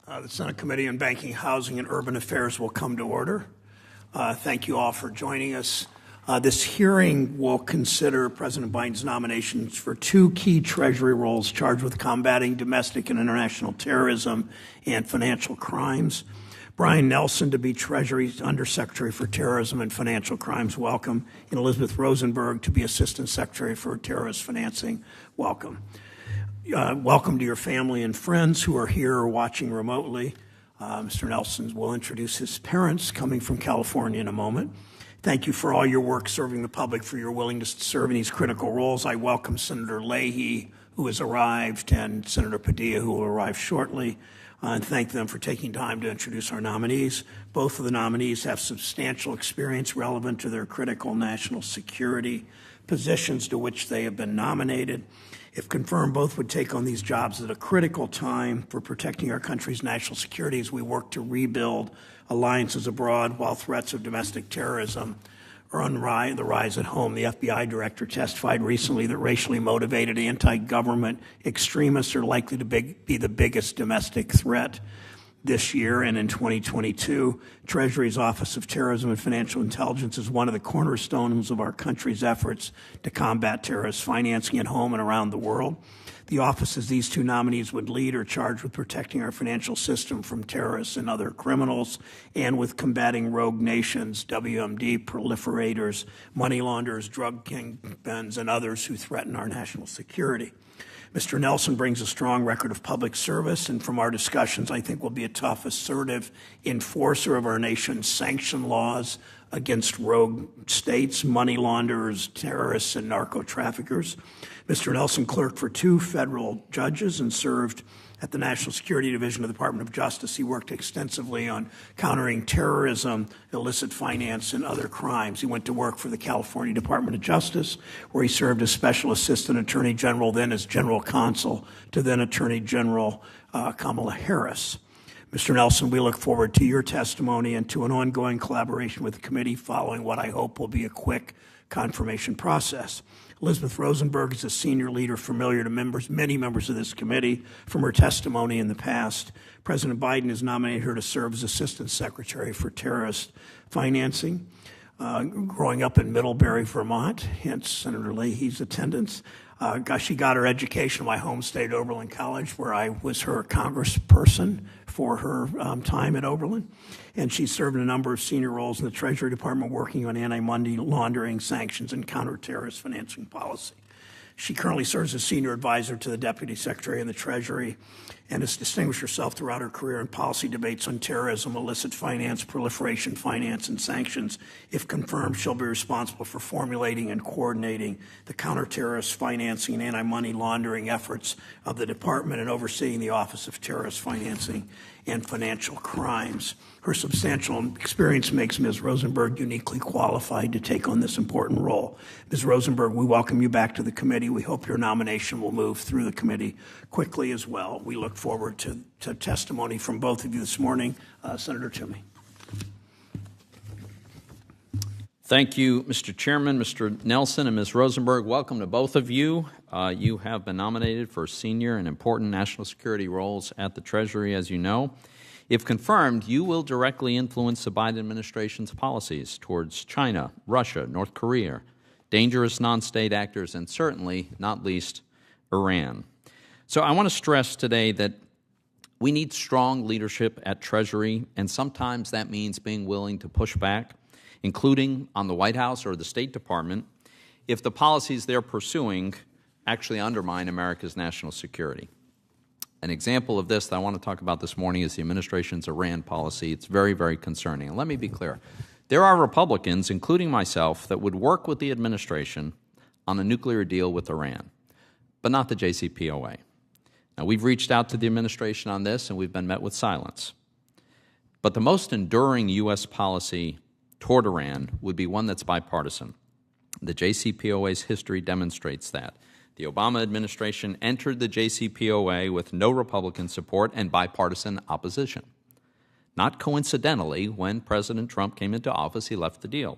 The Senate Committee on Banking, Housing, and Urban Affairs will come to order. Thank you all for joining us. This hearing will consider President Biden's nominations for two key Treasury roles charged with combating domestic and international terrorism and financial crimes. Brian Nelson to be Treasury's Undersecretary for Terrorism and Financial Crimes, welcome. And Elizabeth Rosenberg to be Assistant Secretary for Terrorist Financing, welcome. Welcome to your family and friends who are here or watching remotely. Mr. Nelson will introduce his parents coming from California in a moment. Thank you for all your work serving the public, for your willingness to serve in these critical roles. I welcome Senator Leahy, who has arrived, and Senator Padilla, who will arrive shortly, and thank them for taking time to introduce our nominees. Both of the nominees have substantial experience relevant to their critical national security positions to which they have been nominated. If confirmed, both would take on these jobs at a critical time for protecting our country's national security as we work to rebuild alliances abroad while threats of domestic terrorism are on the rise at home. The FBI director testified recently that racially motivated anti-government extremists are likely to be the biggest domestic threat this year, and in 2022, Treasury's Office of Terrorism and Financial Intelligence is one of the cornerstones of our country's efforts to combat terrorist financing at home and around the world. The offices these two nominees would lead are charged with protecting our financial system from terrorists and other criminals, and with combating rogue nations, WMD proliferators, money launderers, drug kingpins, and others who threaten our national security. Mr. Nelson brings a strong record of public service, and from our discussions, I think will be a tough, assertive enforcer of our nation's sanction laws against rogue states, money launderers, terrorists, and narco-traffickers. Mr. Nelson clerked for two federal judges and served at the National Security Division of the Department of Justice. He worked extensively on countering terrorism, illicit finance, and other crimes. He went to work for the California Department of Justice, where he served as Special Assistant Attorney General, then as General Counsel to then Attorney General Kamala Harris. Mr. Nelson, we look forward to your testimony and to an ongoing collaboration with the committee following what I hope will be a quick confirmation process. Elizabeth Rosenberg is a senior leader familiar to many members of this committee from her testimony in the past. President Biden has nominated her to serve as Assistant Secretary for Terrorist Financing. Growing up in Middlebury, Vermont, hence Senator Leahy's attendance. She got her education in my home state, Oberlin College, where I was her congressperson for her time at Oberlin. And she served in a number of senior roles in the Treasury Department working on anti-money laundering, sanctions, and counter-terrorist financing policy. She currently serves as senior advisor to the Deputy Secretary in the Treasury and has distinguished herself throughout her career in policy debates on terrorism, illicit finance, proliferation finance, and sanctions. If confirmed, she'll be responsible for formulating and coordinating the counter-terrorist financing and anti-money laundering efforts of the department and overseeing the Office of Terrorist Financing and Financial Crimes. Her substantial experience makes Ms. Rosenberg uniquely qualified to take on this important role. Ms. Rosenberg, we welcome you back to the committee. We hope your nomination will move through the committee quickly as well. We look forward to testimony from both of you this morning. Senator Toomey. Thank you, Mr. Chairman, Mr. Nelson, and Ms. Rosenberg. Welcome to both of you. You have been nominated for senior and important national security roles at the Treasury, as you know. If confirmed, you will directly influence the Biden administration's policies towards China, Russia, North Korea, dangerous non-state actors, and certainly, not least, Iran. So I want to stress today that we need strong leadership at Treasury, and sometimes that means being willing to push back, including on the White House or the State Department, if the policies they're pursuing actually undermine America's national security. An example of this that I want to talk about this morning is the administration's Iran policy. It's very, very concerning. And let me be clear. There are Republicans, including myself, that would work with the administration on a nuclear deal with Iran, but not the JCPOA. Now, we've reached out to the administration on this, and we've been met with silence. But the most enduring U.S. policy toward Iran would be one that's bipartisan. The JCPOA's history demonstrates that. The Obama administration entered the JCPOA with no Republican support and bipartisan opposition. Not coincidentally, when President Trump came into office, he left the deal.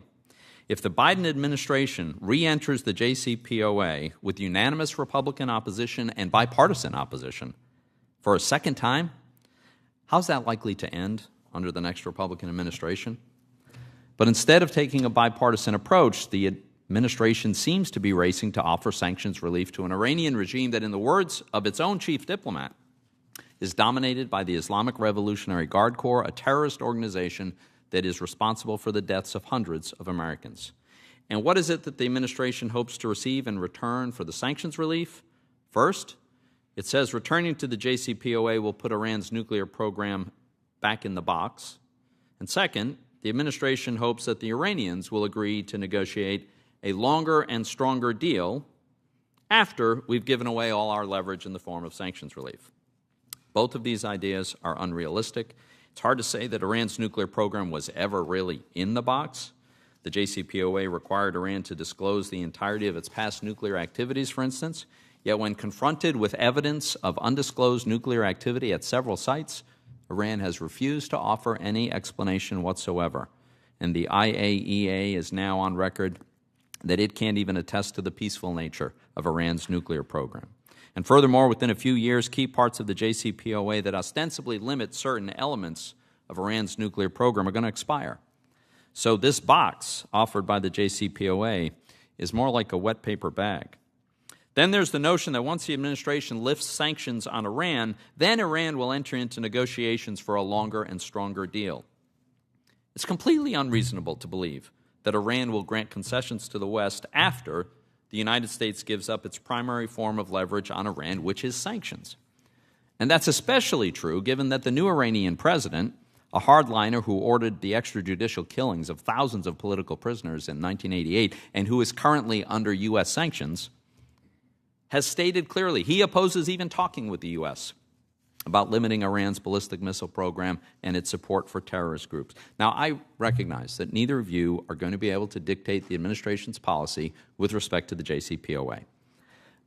If the Biden administration re-enters the JCPOA with unanimous Republican opposition and bipartisan opposition for a second time, How's that likely to end under the next Republican administration? But instead of taking a bipartisan approach, the administration seems to be racing to offer sanctions relief to an Iranian regime that, in the words of its own chief diplomat, is dominated by the Islamic Revolutionary Guard Corps, a terrorist organization that is responsible for the deaths of hundreds of Americans. And what is it that the administration hopes to receive in return for the sanctions relief? First, it says returning to the JCPOA will put Iran's nuclear program back in the box. And second, the administration hopes that the Iranians will agree to negotiate a longer and stronger deal after we've given away all our leverage in the form of sanctions relief. Both of these ideas are unrealistic. It's hard to say that Iran's nuclear program was ever really in the box. The JCPOA required Iran to disclose the entirety of its past nuclear activities, for instance. Yet when confronted with evidence of undisclosed nuclear activity at several sites, Iran has refused to offer any explanation whatsoever. And the IAEA is now on record that it can't even attest to the peaceful nature of Iran's nuclear program. And furthermore, within a few years, key parts of the JCPOA that ostensibly limit certain elements of Iran's nuclear program are going to expire. So this box offered by the JCPOA is more like a wet paper bag. Then there's the notion that once the administration lifts sanctions on Iran, then Iran will enter into negotiations for a longer and stronger deal. It's completely unreasonable to believe that Iran will grant concessions to the West after the United States gives up its primary form of leverage on Iran, which is sanctions. And that's especially true given that the new Iranian president, a hardliner who ordered the extrajudicial killings of thousands of political prisoners in 1988 and who is currently under U.S. sanctions, has stated clearly he opposes even talking with the U.S. about limiting Iran's ballistic missile program and its support for terrorist groups. Now, I recognize that neither of you are going to be able to dictate the administration's policy with respect to the JCPOA.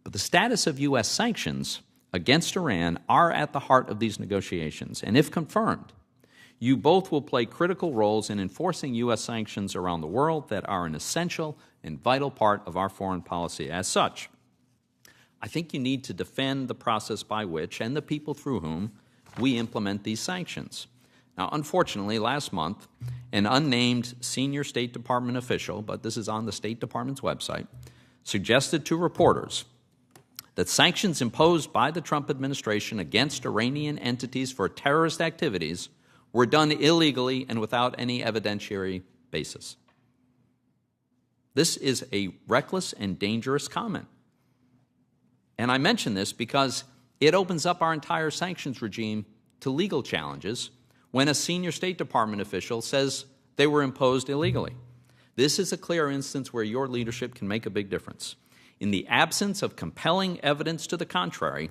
But the status of U.S. sanctions against Iran are at the heart of these negotiations. And if confirmed, you both will play critical roles in enforcing U.S. sanctions around the world that are an essential and vital part of our foreign policy. As such, I think you need to defend the process by which and the people through whom we implement these sanctions. Now, unfortunately, last month, an unnamed senior State Department official, but this is on the State Department's website, suggested to reporters that sanctions imposed by the Trump administration against Iranian entities for terrorist activities were done illegally and without any evidentiary basis. This is a reckless and dangerous comment. And I mention this because it opens up our entire sanctions regime to legal challenges when a senior State Department official says they were imposed illegally. This is a clear instance where your leadership can make a big difference. In the absence of compelling evidence to the contrary,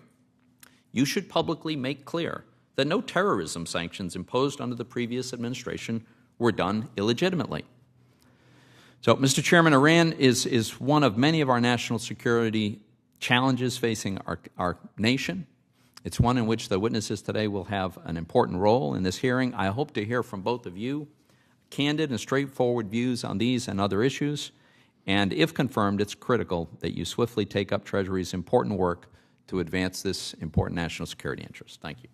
you should publicly make clear that no terrorism sanctions imposed under the previous administration were done illegitimately. So, Mr. Chairman, Iran is one of many of our national security challenges facing our nation. It's one in which the witnesses today will have an important role in this hearing. I hope to hear from both of you candid and straightforward views on these and other issues. And if confirmed, it's critical that you swiftly take up Treasury's important work to advance this important national security interest. Thank you.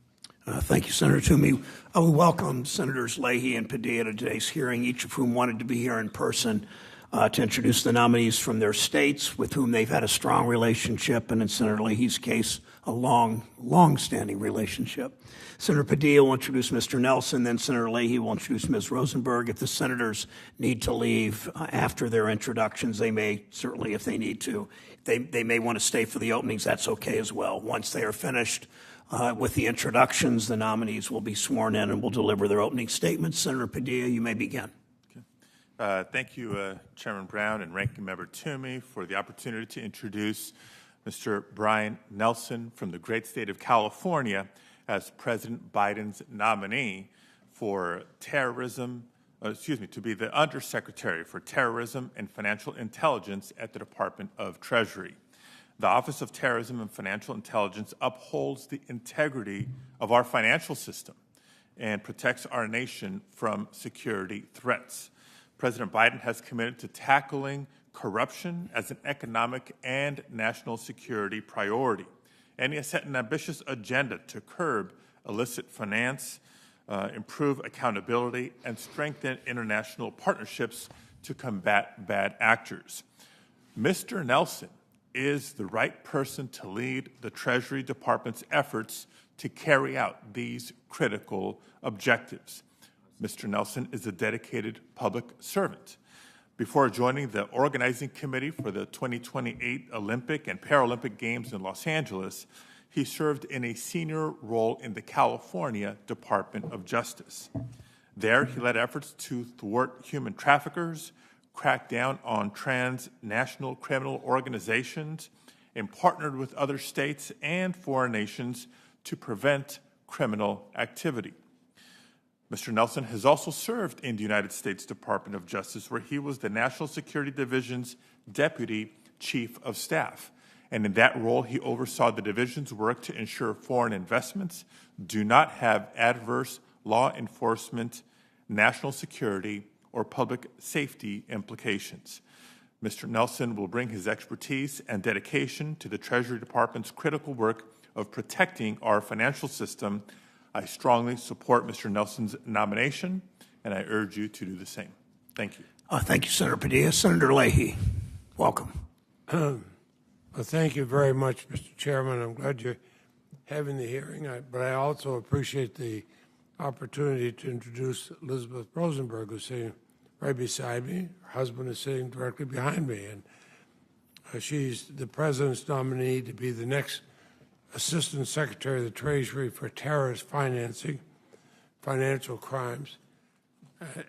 Thank you, Senator Toomey. I will welcome Senators Leahy and Padilla to today's hearing, each of whom wanted to be here in person to introduce the nominees from their states with whom they've had a strong relationship, and in Senator Leahy's case, a long-standing relationship. Senator Padilla will introduce Mr. Nelson, then Senator Leahy will introduce Ms. Rosenberg. If the senators need to leave after their introductions, they may, certainly if they need to. They may want to stay for the openings. That's okay as well. Once they are finished with the introductions, the nominees will be sworn in and will deliver their opening statements. Senator Padilla, you may begin. Thank you, Chairman Brown and Ranking Member Toomey, for the opportunity to introduce Mr. Brian Nelson from the great state of California as President Biden's nominee for terrorism, to be the Undersecretary for Terrorism and Financial Intelligence at the Department of Treasury. The Office of Terrorism and Financial Intelligence upholds the integrity of our financial system and protects our nation from security threats. President Biden has committed to tackling corruption as an economic and national security priority, and he has set an ambitious agenda to curb illicit finance, improve accountability, and strengthen international partnerships to combat bad actors. Mr. Nelson is the right person to lead the Treasury Department's efforts to carry out these critical objectives. Mr. Nelson is a dedicated public servant. Before joining the organizing committee for the 2028 Olympic and Paralympic Games in Los Angeles, he served in a senior role in the California Department of Justice. There, he led efforts to thwart human traffickers, crack down on transnational criminal organizations, and partnered with other states and foreign nations to prevent criminal activity. Mr. Nelson has also served in the United States Department of Justice, where he was the National Security Division's Deputy Chief of Staff. And in that role, he oversaw the division's work to ensure foreign investments do not have adverse law enforcement, national security, or public safety implications. Mr. Nelson will bring his expertise and dedication to the Treasury Department's critical work of protecting our financial system. I strongly support Mr. Nelson's nomination, and I urge you to do the same. Thank you. Thank you, Senator Padilla. Senator Leahy, welcome. Well, thank you very much, Mr. Chairman. I'm glad you're having the hearing, but I also appreciate the opportunity to introduce Elizabeth Rosenberg, who's sitting right beside me. Her husband is sitting directly behind me, and she's the President's nominee to be the next Assistant Secretary of the Treasury for terrorist financing, financial crimes.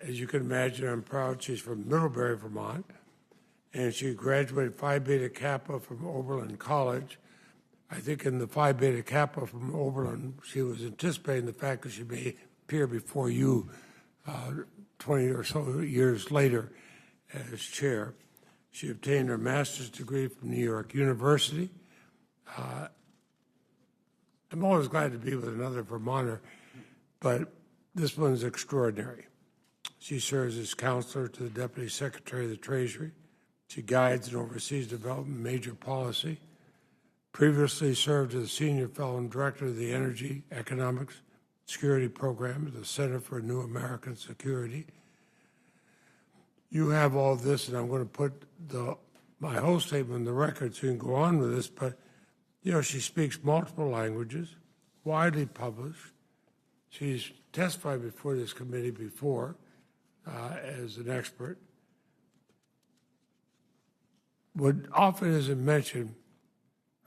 As you can imagine, I'm proud she's from Middlebury, Vermont, and she graduated Phi Beta Kappa from Oberlin College. I think in the Phi Beta Kappa from Oberlin, she was anticipating the fact that she may appear before you 20 or so years later as chair. She obtained her master's degree from New York University. I'm always glad to be with another Vermonter, but this one's extraordinary. She serves as counselor to the Deputy Secretary of the Treasury. She guides and oversees development major policy. Previously served as Senior Fellow and Director of the Energy, Economics, Security Program at the Center for New American Security. You have all this, and I'm going to put my whole statement on the record so you can go on with this, but you know, she speaks multiple languages, widely published. She's testified before this committee before as an expert. What often isn't mentioned,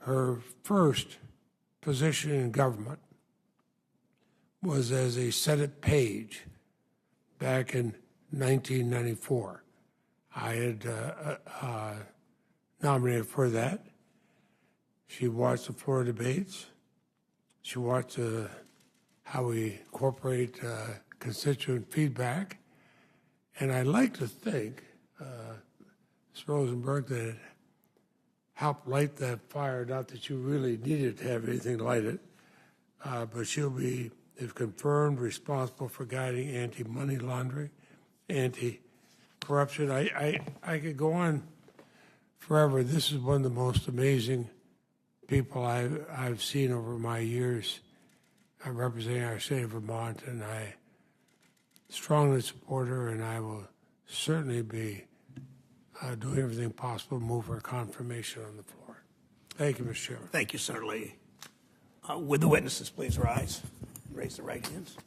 her first position in government was as a Senate page back in 1994. I had nominated for that. She watched the floor debates. She watched how we incorporate constituent feedback. And I like to think, Ms. Rosenberg, that it helped light that fire, not that you really needed to have anything light it, but she'll be, if confirmed, responsible for guiding anti-money laundering, anti-corruption. I could go on forever. This is one of the most amazing people I've seen over my years representing our state of Vermont, and I strongly support her, and I will certainly be doing everything possible to move her confirmation on the floor. Thank you, Mr. Chairman. Thank you, Senator Leahy. Would the witnesses please rise and raise their right hands?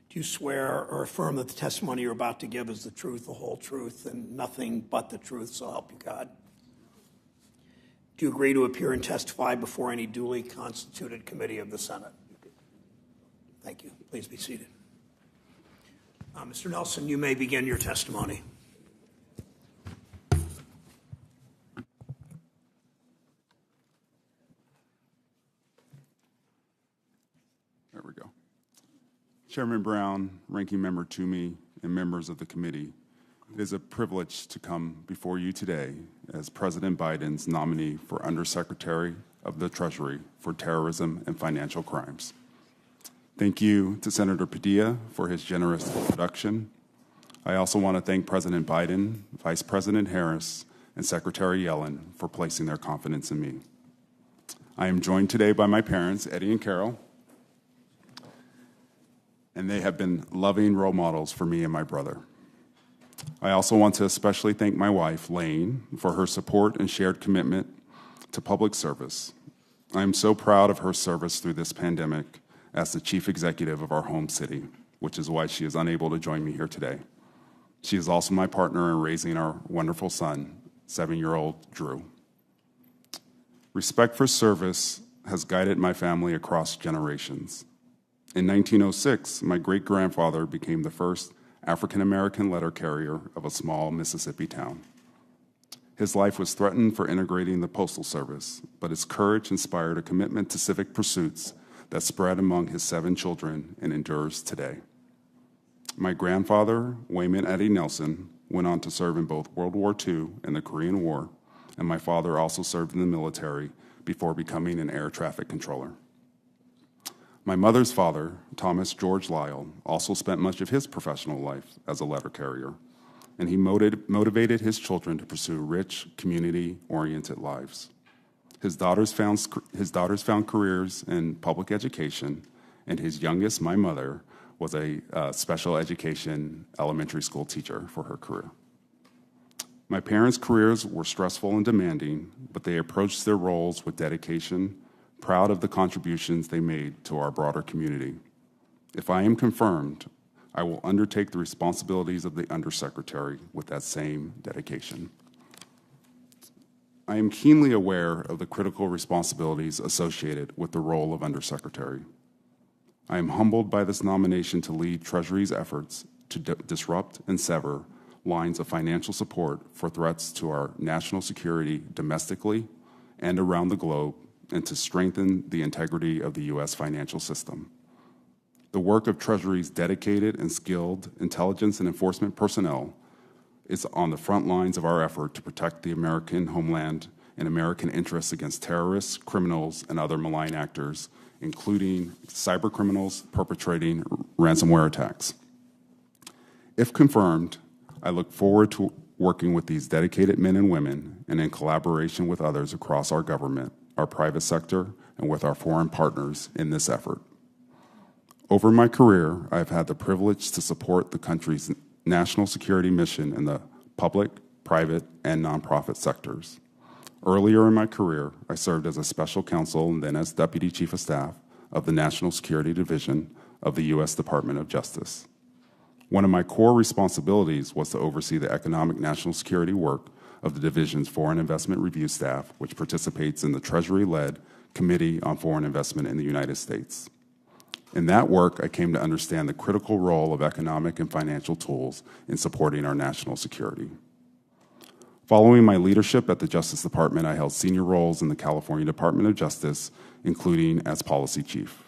Do you swear or affirm that the testimony you're about to give is the truth, the whole truth, and nothing but the truth, so help you God? Do you agree to appear and testify before any duly constituted committee of the Senate? Thank you. Please be seated. Mr. Nelson, you may begin your testimony. There we go. Chairman Brown, Ranking Member Toomey, and members of the committee, it is a privilege to come before you today as President Biden's nominee for Undersecretary of the Treasury for Terrorism and Financial Crimes. Thank you to Senator Padilla for his generous introduction. I also want to thank President Biden, Vice President Harris, and Secretary Yellen for placing their confidence in me. I am joined today by my parents, Eddie and Carol, and they have been loving role models for me and my brother. I also want to especially thank my wife, Lane, for her support and shared commitment to public service. I am so proud of her service through this pandemic as the chief executive of our home city, which is why she is unable to join me here today. She is also my partner in raising our wonderful son, 7-year-old Drew. Respect for service has guided my family across generations. In 1906, my great-grandfather became the first African-American letter carrier of a small Mississippi town. His life was threatened for integrating the Postal Service, but his courage inspired a commitment to civic pursuits that spread among his 7 children and endures today. My grandfather, Wayman Eddie Nelson, went on to serve in both World War II and the Korean War, and my father also served in the military before becoming an air traffic controller. My mother's father, Thomas George Lyle, also spent much of his professional life as a letter carrier, and he motivated his children to pursue rich, community-oriented lives. His daughters found careers in public education, and his youngest, my mother, was a special education elementary school teacher for her career. My parents' careers were stressful and demanding, but they approached their roles with dedication, proud of the contributions they made to our broader community. If I am confirmed, I will undertake the responsibilities of the Undersecretary with that same dedication. I am keenly aware of the critical responsibilities associated with the role of Undersecretary. I am humbled by this nomination to lead Treasury's efforts to disrupt and sever lines of financial support for threats to our national security domestically and around the globe, and to strengthen the integrity of the U.S. financial system. The work of Treasury's dedicated and skilled intelligence and enforcement personnel is on the front lines of our effort to protect the American homeland and American interests against terrorists, criminals, and other malign actors, including cybercriminals perpetrating ransomware attacks. If confirmed, I look forward to working with these dedicated men and women and in collaboration with others across our government, our private sector, and with our foreign partners in this effort. Over my career, I've had the privilege to support the country's national security mission in the public, private, and nonprofit sectors. Earlier in my career, I served as a special counsel and then as Deputy Chief of Staff of the National Security Division of the U.S. Department of Justice. One of my core responsibilities was to oversee the economic national security work of the division's Foreign Investment Review staff, which participates in the Treasury-led Committee on Foreign Investment in the United States. In that work, I came to understand the critical role of economic and financial tools in supporting our national security. Following my leadership at the Justice Department, I held senior roles in the California Department of Justice, including as policy chief.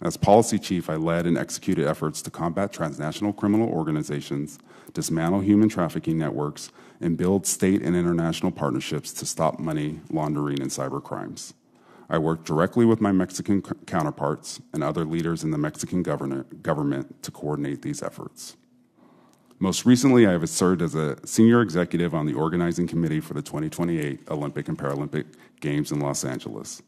As policy chief, I led and executed efforts to combat transnational criminal organizations, dismantle human trafficking networks, and build state and international partnerships to stop money laundering and cybercrimes. I worked directly with my Mexican counterparts and other leaders in the Mexican government to coordinate these efforts. Most recently, I have served as a senior executive on the organizing committee for the 2028 Olympic and Paralympic Games in Los Angeles.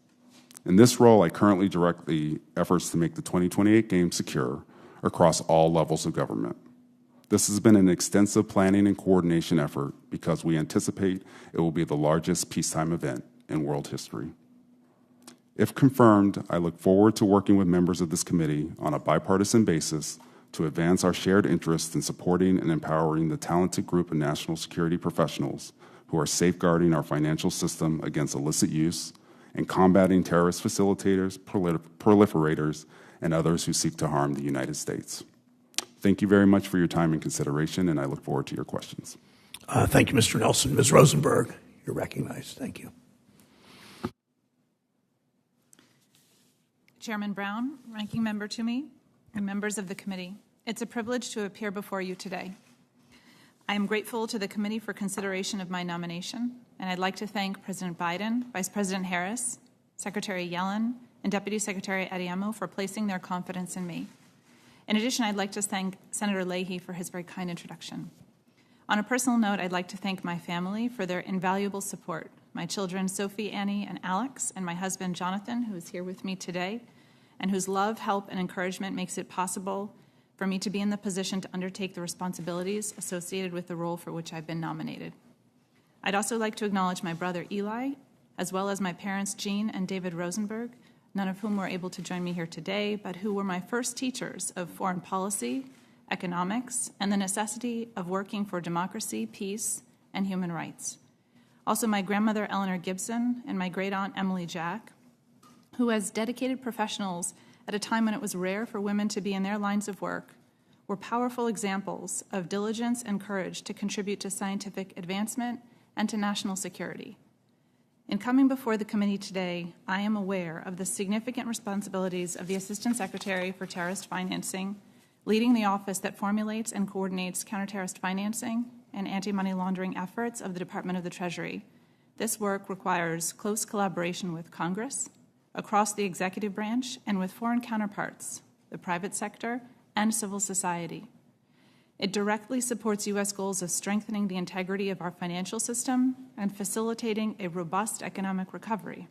In this role, I currently direct the efforts to make the 2028 Games secure across all levels of government. This has been an extensive planning and coordination effort because we anticipate it will be the largest peacetime event in world history. If confirmed, I look forward to working with members of this committee on a bipartisan basis to advance our shared interests in supporting and empowering the talented group of national security professionals who are safeguarding our financial system against illicit use and combating terrorist facilitators, proliferators, and others who seek to harm the United States. Thank you very much for your time and consideration, and I look forward to your questions. Thank you, Mr. Nelson. Ms. Rosenberg, you're recognized. Thank you. Chairman Brown, Ranking Member Toomey, and members of the committee, it's a privilege to appear before you today. I am grateful to the committee for consideration of my nomination, and I'd like to thank President Biden, Vice President Harris, Secretary Yellen, and Deputy Secretary Adeyemo for placing their confidence in me. In addition, I'd like to thank Senator Leahy for his very kind introduction. On a personal note, I'd like to thank my family for their invaluable support my children Sophie, Annie, and Alex, and my husband Jonathan, who is here with me today, and whose love, help, and encouragement makes it possible for me to be in the position to undertake the responsibilities associated with the role for which I've been nominated. I'd also like to acknowledge my brother Eli, as well as my parents Jean and David Rosenberg, none of whom were able to join me here today, but who were my first teachers of foreign policy, economics, and the necessity of working for democracy, peace, and human rights. Also my grandmother Eleanor Gibson and my great-aunt Emily Jack, who as dedicated professionals at a time when it was rare for women to be in their lines of work, were powerful examples of diligence and courage to contribute to scientific advancement and to national security. In coming before the committee today, I am aware of the significant responsibilities of the Assistant Secretary for Terrorist Financing, leading the office that formulates and coordinates counter-terrorist financing and anti-money laundering efforts of the Department of the Treasury. This work requires close collaboration with Congress, across the executive branch, and with foreign counterparts, the private sector, and civil society. It directly supports U.S. goals of strengthening the integrity of our financial system and facilitating a robust economic recovery.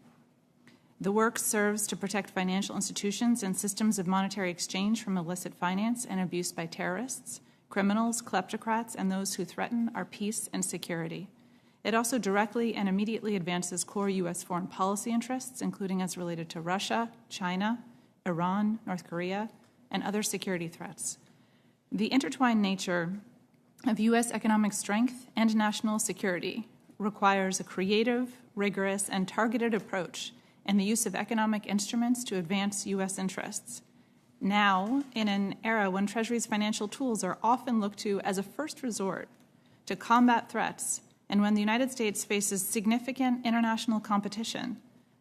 The work serves to protect financial institutions and systems of monetary exchange from illicit finance and abuse by terrorists, criminals, kleptocrats, and those who threaten our peace and security. It also directly and immediately advances core U.S. foreign policy interests, including as related to Russia, China, Iran, North Korea, and other security threats. The intertwined nature of U.S. economic strength and national security requires a creative, rigorous, and targeted approach in the use of economic instruments to advance U.S. interests. Now, in an era when Treasury's financial tools are often looked to as a first resort to combat threats, and when the United States faces significant international competition,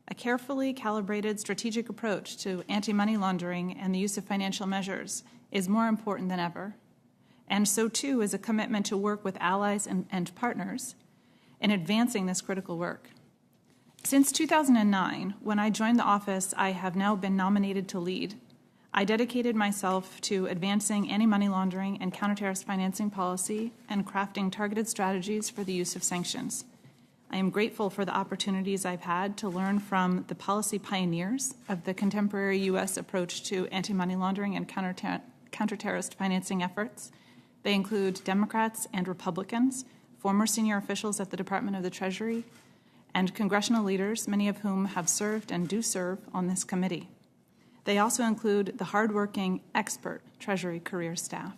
a carefully calibrated strategic approach to anti-money laundering and the use of financial measures is more important than ever. And so, too, is a commitment to work with allies and partners in advancing this critical work. Since 2009, when I joined the office I have now been nominated to lead, I dedicated myself to advancing anti-money laundering and counter-terrorist financing policy and crafting targeted strategies for the use of sanctions. I am grateful for the opportunities I've had to learn from the policy pioneers of the contemporary U.S. approach to anti-money laundering and counter-terrorist financing efforts. They include Democrats and Republicans, former senior officials at the Department of the Treasury, and congressional leaders, many of whom have served and do serve on this committee. They also include the hardworking, expert Treasury career staff.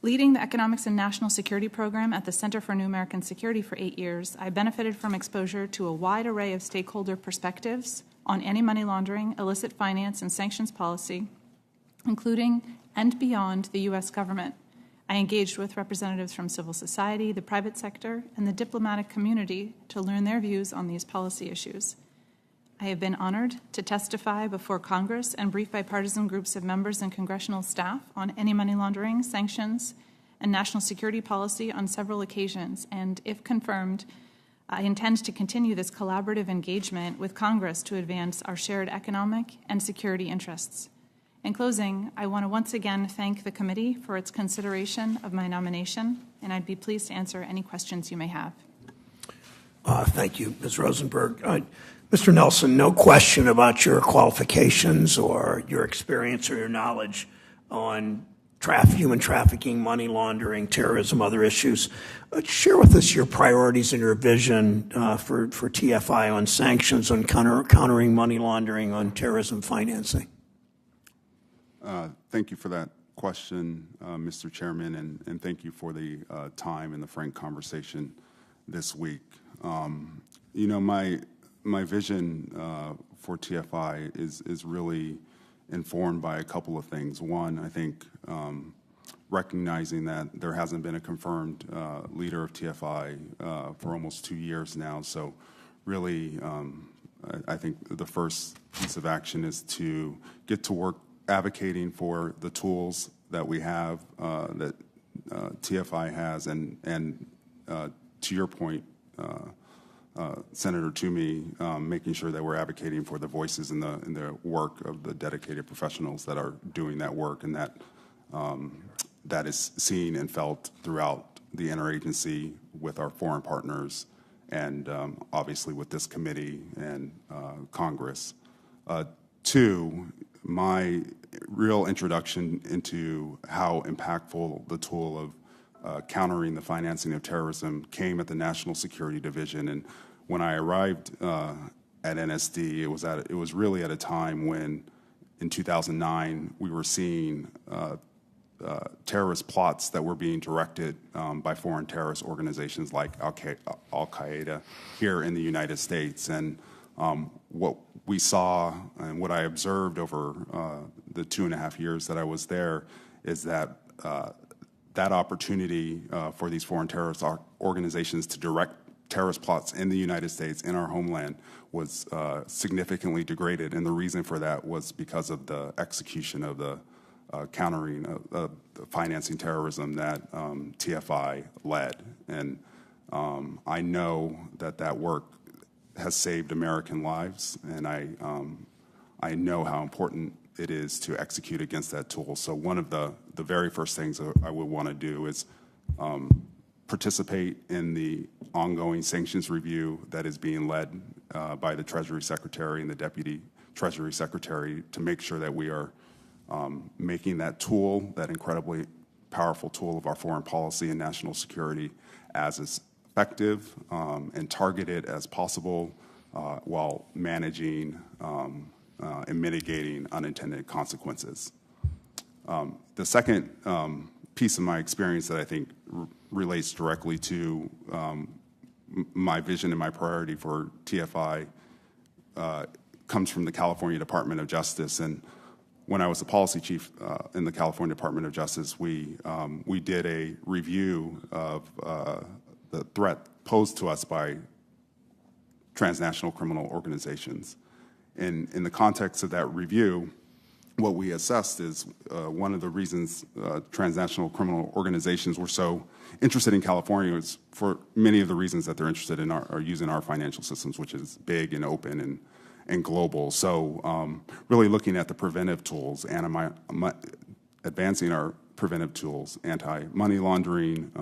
Leading the Economics and National Security Program at the Center for New American Security for 8 years, I benefited from exposure to a wide array of stakeholder perspectives on anti-money laundering, illicit finance, and sanctions policy, including and beyond the U.S. government. I engaged with representatives from civil society, the private sector, and the diplomatic community to learn their views on these policy issues. I have been honored to testify before Congress and brief bipartisan groups of members and congressional staff on anti-money laundering, sanctions, and national security policy on several occasions, and if confirmed, I intend to continue this collaborative engagement with Congress to advance our shared economic and security interests. In closing, I want to once again thank the committee for its consideration of my nomination, and I'd be pleased to answer any questions you may have. Thank you, Ms. Rosenberg. Mr. Nelson, no question about your qualifications or your experience or your knowledge on human trafficking, money laundering, terrorism, other issues. Share with us your priorities and your vision for TFI on sanctions, on countering money laundering, on terrorism financing. Thank you for that question, Mr. Chairman, and thank you for the time and the frank conversation this week. My vision for TFI is really informed by a couple of things. One, I think recognizing that there hasn't been a confirmed leader of TFI for almost 2 years now. So really, I think the first piece of action is to get to work advocating for the tools that we have, that TFI has, and to your point, Senator Toomey, making sure that we're advocating for the voices and the work of the dedicated professionals that are doing that work, and that is seen and felt throughout the interagency with our foreign partners and obviously with this committee and Congress. Two, my real introduction into how impactful the tool of countering the financing of terrorism came at the National Security Division. And when I arrived at NSD, it was really at a time when, in 2009, we were seeing terrorist plots that were being directed by foreign terrorist organizations like Al-Qaeda here in the United States. And what we saw and what I observed over the 2.5 years that I was there is that that opportunity for these foreign terrorist organizations to direct terrorist plots in the United States, in our homeland, was significantly degraded. And the reason for that was because of the execution of the countering of financing terrorism that TFI led. And I know that work has saved American lives, and I know how important it is to execute against that tool. So one of the very first things I would want to do is participate in the ongoing sanctions review that is being led by the Treasury Secretary and the Deputy Treasury Secretary to make sure that we are making that tool, that incredibly powerful tool of our foreign policy and national security, as effective and targeted as possible while managing and mitigating unintended consequences. The second piece of my experience that I think relates directly to my vision and my priority for TFI comes from the California Department of Justice. And when I was the policy chief in the California Department of Justice, we did a review of the threat posed to us by transnational criminal organizations. And in the context of that review, what we assessed is one of the reasons transnational criminal organizations were so interested in California is for many of the reasons that they're interested in are using our financial systems, which is big and open and global. So really looking at the preventive tools, advancing our preventive tools, anti-money laundering,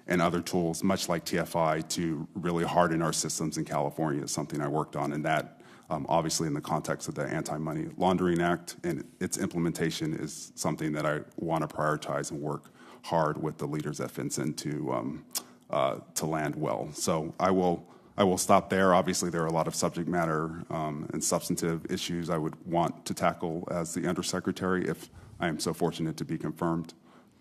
and other tools, much like TFI, to really harden our systems in California is something I worked on. And that, obviously in the context of the Anti-Money Laundering Act and its implementation, is something that I want to prioritize and work hard with the leaders at FinCEN to land well. So I will stop there. Obviously, there are a lot of subject matter and substantive issues I would want to tackle as the Undersecretary if I am so fortunate to be confirmed.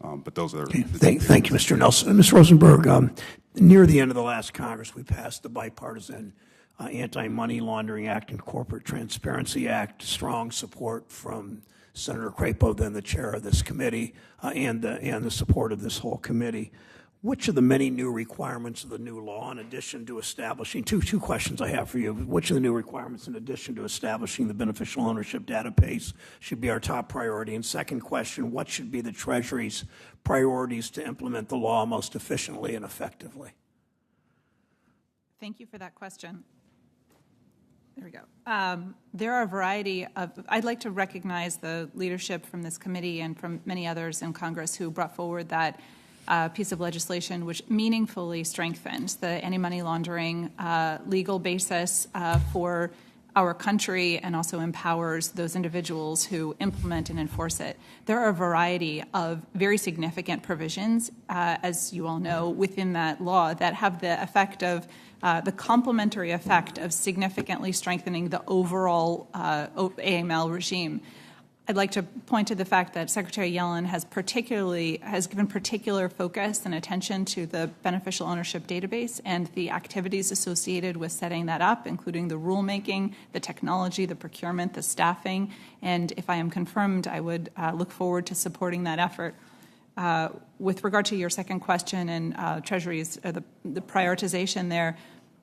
But those are Thank you, Mr. Nelson. Ms. Rosenberg, near the end of the last Congress, we passed the bipartisan Anti-Money Laundering Act and Corporate Transparency Act. Strong support from Senator Crapo, then the chair of this committee, and the support of this whole committee. Which of the many new requirements of the new law, in addition to establishing, two questions I have for you, which of the new requirements, in addition to establishing the beneficial ownership database, should be our top priority? And second question, what should be the Treasury's priorities to implement the law most efficiently and effectively? Thank you for that question. There we go. There are a variety of, I'd like to recognize the leadership from this committee and from many others in Congress who brought forward that piece of legislation which meaningfully strengthens the anti-money laundering legal basis for our country and also empowers those individuals who implement and enforce it. There are a variety of very significant provisions, as you all know, within that law that have the effect of the complementary effect of significantly strengthening the overall AML regime. I'd like to point to the fact that Secretary Yellen has given particular focus and attention to the beneficial ownership database and the activities associated with setting that up, including the rulemaking, the technology, the procurement, the staffing. And if I am confirmed, I would look forward to supporting that effort. With regard to your second question and Treasury's the prioritization there,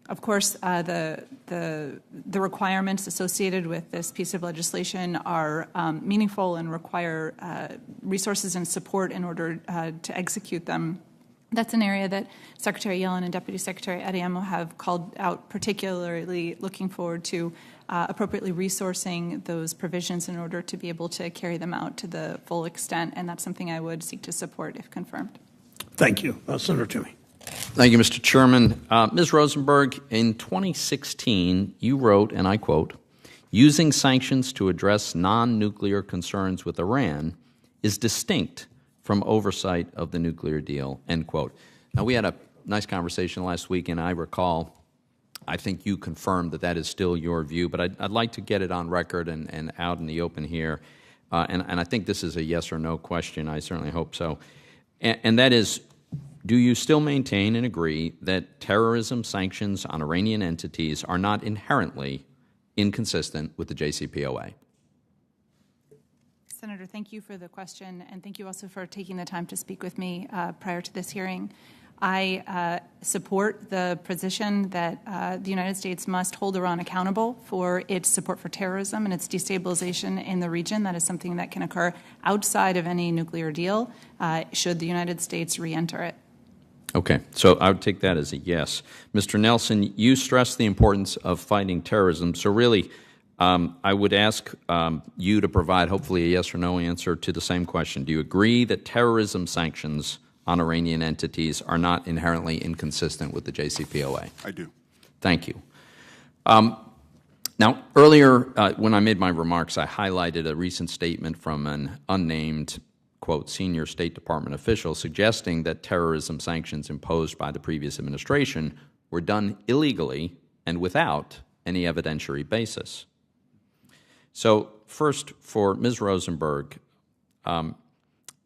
of course, the requirements associated with this piece of legislation are meaningful and require resources and support in order to execute them. That's an area that Secretary Yellen and Deputy Secretary Adeyemo have called out, particularly looking forward to appropriately resourcing those provisions in order to be able to carry them out to the full extent, and that's something I would seek to support if confirmed. Thank you. Senator Toomey. Thank you, Mr. Chairman. Ms. Rosenberg, in 2016, you wrote, and I quote, "Using sanctions to address non-nuclear concerns with Iran is distinct from oversight of the nuclear deal," end quote. Now, we had a nice conversation last week, and I recall, I think you confirmed that that is still your view, but I'd like to get it on record and out in the open here. And I think this is a yes or no question. I certainly hope so. And that is, do you still maintain and agree that terrorism sanctions on Iranian entities are not inherently inconsistent with the JCPOA? Senator, thank you for the question, and thank you also for taking the time to speak with me prior to this hearing. I support the position that the United States must hold Iran accountable for its support for terrorism and its destabilization in the region. That is something that can occur outside of any nuclear deal should the United States re-enter it. Okay, so I would take that as a yes. Mr. Nelson, you stressed the importance of fighting terrorism, so really I would ask you to provide hopefully a yes or no answer to the same question. Do you agree that terrorism sanctions on Iranian entities are not inherently inconsistent with the JCPOA? I do. Thank you. Now, earlier when I made my remarks, I highlighted a recent statement from an unnamed, quote, senior State Department official suggesting that terrorism sanctions imposed by the previous administration were done illegally and without any evidentiary basis. So first, for Ms. Rosenberg,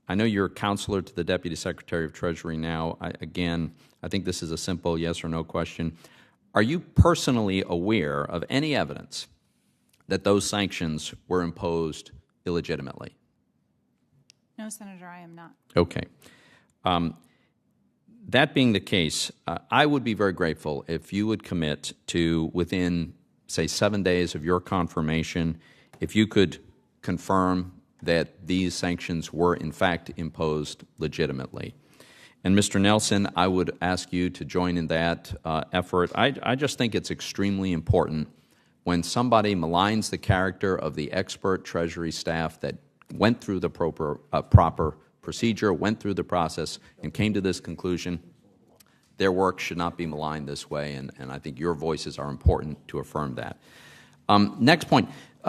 I know you're a counselor to the Deputy Secretary of Treasury now. I think this is a simple yes or no question. Are you personally aware of any evidence that those sanctions were imposed illegitimately? No, Senator, I am not. Okay. That being the case, I would be very grateful if you would commit to, within, say, 7 days of your confirmation, if you could confirm that these sanctions were in fact imposed legitimately. And Mr. Nelson, I would ask you to join in that effort. I just think it's extremely important when somebody maligns the character of the expert Treasury staff that went through the proper procedure, went through the process, and came to this conclusion. Their work should not be maligned this way, and I think your voices are important to affirm that. Next point.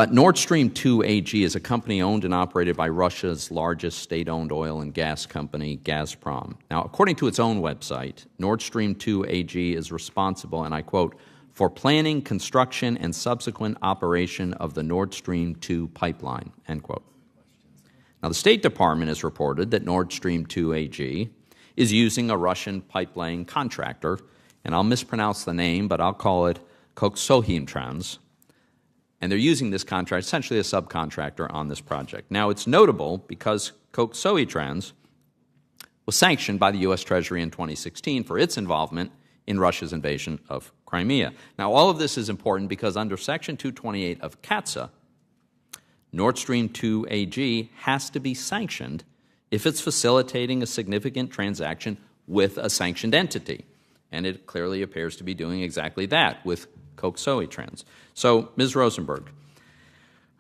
Nord Stream 2 AG is a company owned and operated by Russia's largest state-owned oil and gas company, Gazprom. Now, according to its own website, Nord Stream 2 AG is responsible, and I quote, for planning, construction, and subsequent operation of the Nord Stream 2 pipeline, end quote. Now, the State Department has reported that Nord Stream 2 AG is using a Russian pipeline contractor, and I'll mispronounce the name, but I'll call it Koksohimtrans. And they're using this contract, essentially a subcontractor on this project. Now, it's notable because Koksohimtrans was sanctioned by the U.S. Treasury in 2016 for its involvement in Russia's invasion of Crimea. Now, all of this is important because under Section 228 of CATSA, Nord Stream 2 AG has to be sanctioned if it's facilitating a significant transaction with a sanctioned entity. And it clearly appears to be doing exactly that with Koksohimtrans. So, Ms. Rosenberg,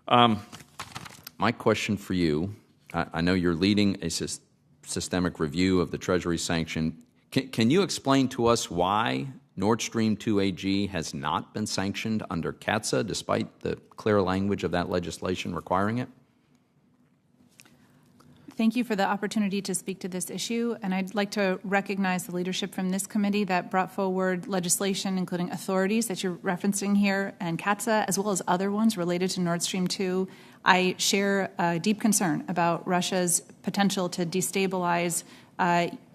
my question for you, I know you're leading a systemic review of the Treasury sanction. Can you explain to us why Nord Stream 2 AG has not been sanctioned under CATSA, despite the clear language of that legislation requiring it? Thank you for the opportunity to speak to this issue, and I'd like to recognize the leadership from this committee that brought forward legislation, including authorities that you're referencing here, and CATSA, as well as other ones related to Nord Stream 2. I share a deep concern about Russia's potential to destabilize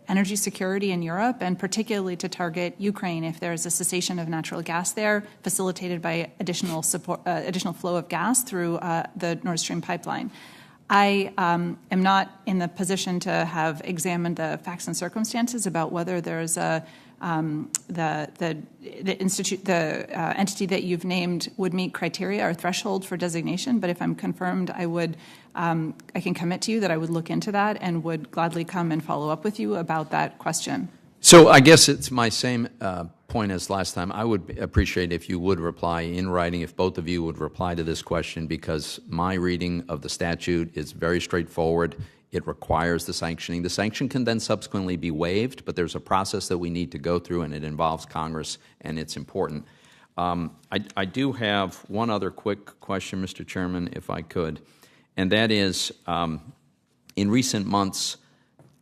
energy security in Europe, and particularly to target Ukraine if there is a cessation of natural gas there, facilitated by additional flow of gas through the Nord Stream pipeline. I am not in the position to have examined the facts and circumstances about whether there's the entity that you've named would meet criteria or threshold for designation. But if I'm confirmed, I can commit to you that I would look into that and would gladly come and follow up with you about that question. So I guess it's my same point as last time. I would appreciate if you would reply in writing, if both of you would reply to this question, because my reading of the statute is very straightforward. It requires the sanctioning. The sanction can then subsequently be waived, but there's a process that we need to go through, and it involves Congress, and it's important. I do have one other quick question, Mr. Chairman, if I could, and that is, in recent months,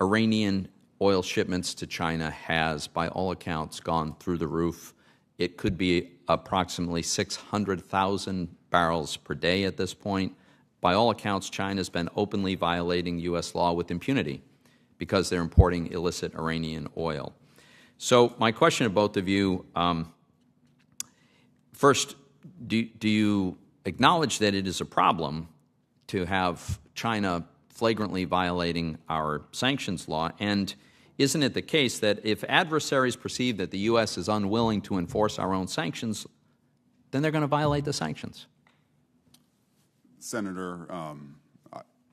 Iranian oil shipments to China has, by all accounts, gone through the roof. It could be approximately 600,000 barrels per day at this point. By all accounts, China's been openly violating U.S. law with impunity because they're importing illicit Iranian oil. So my question to both of you, first, do you acknowledge that it is a problem to have China flagrantly violating our sanctions law? And isn't it the case that if adversaries perceive that the U.S. is unwilling to enforce our own sanctions, then they're going to violate the sanctions? Senator,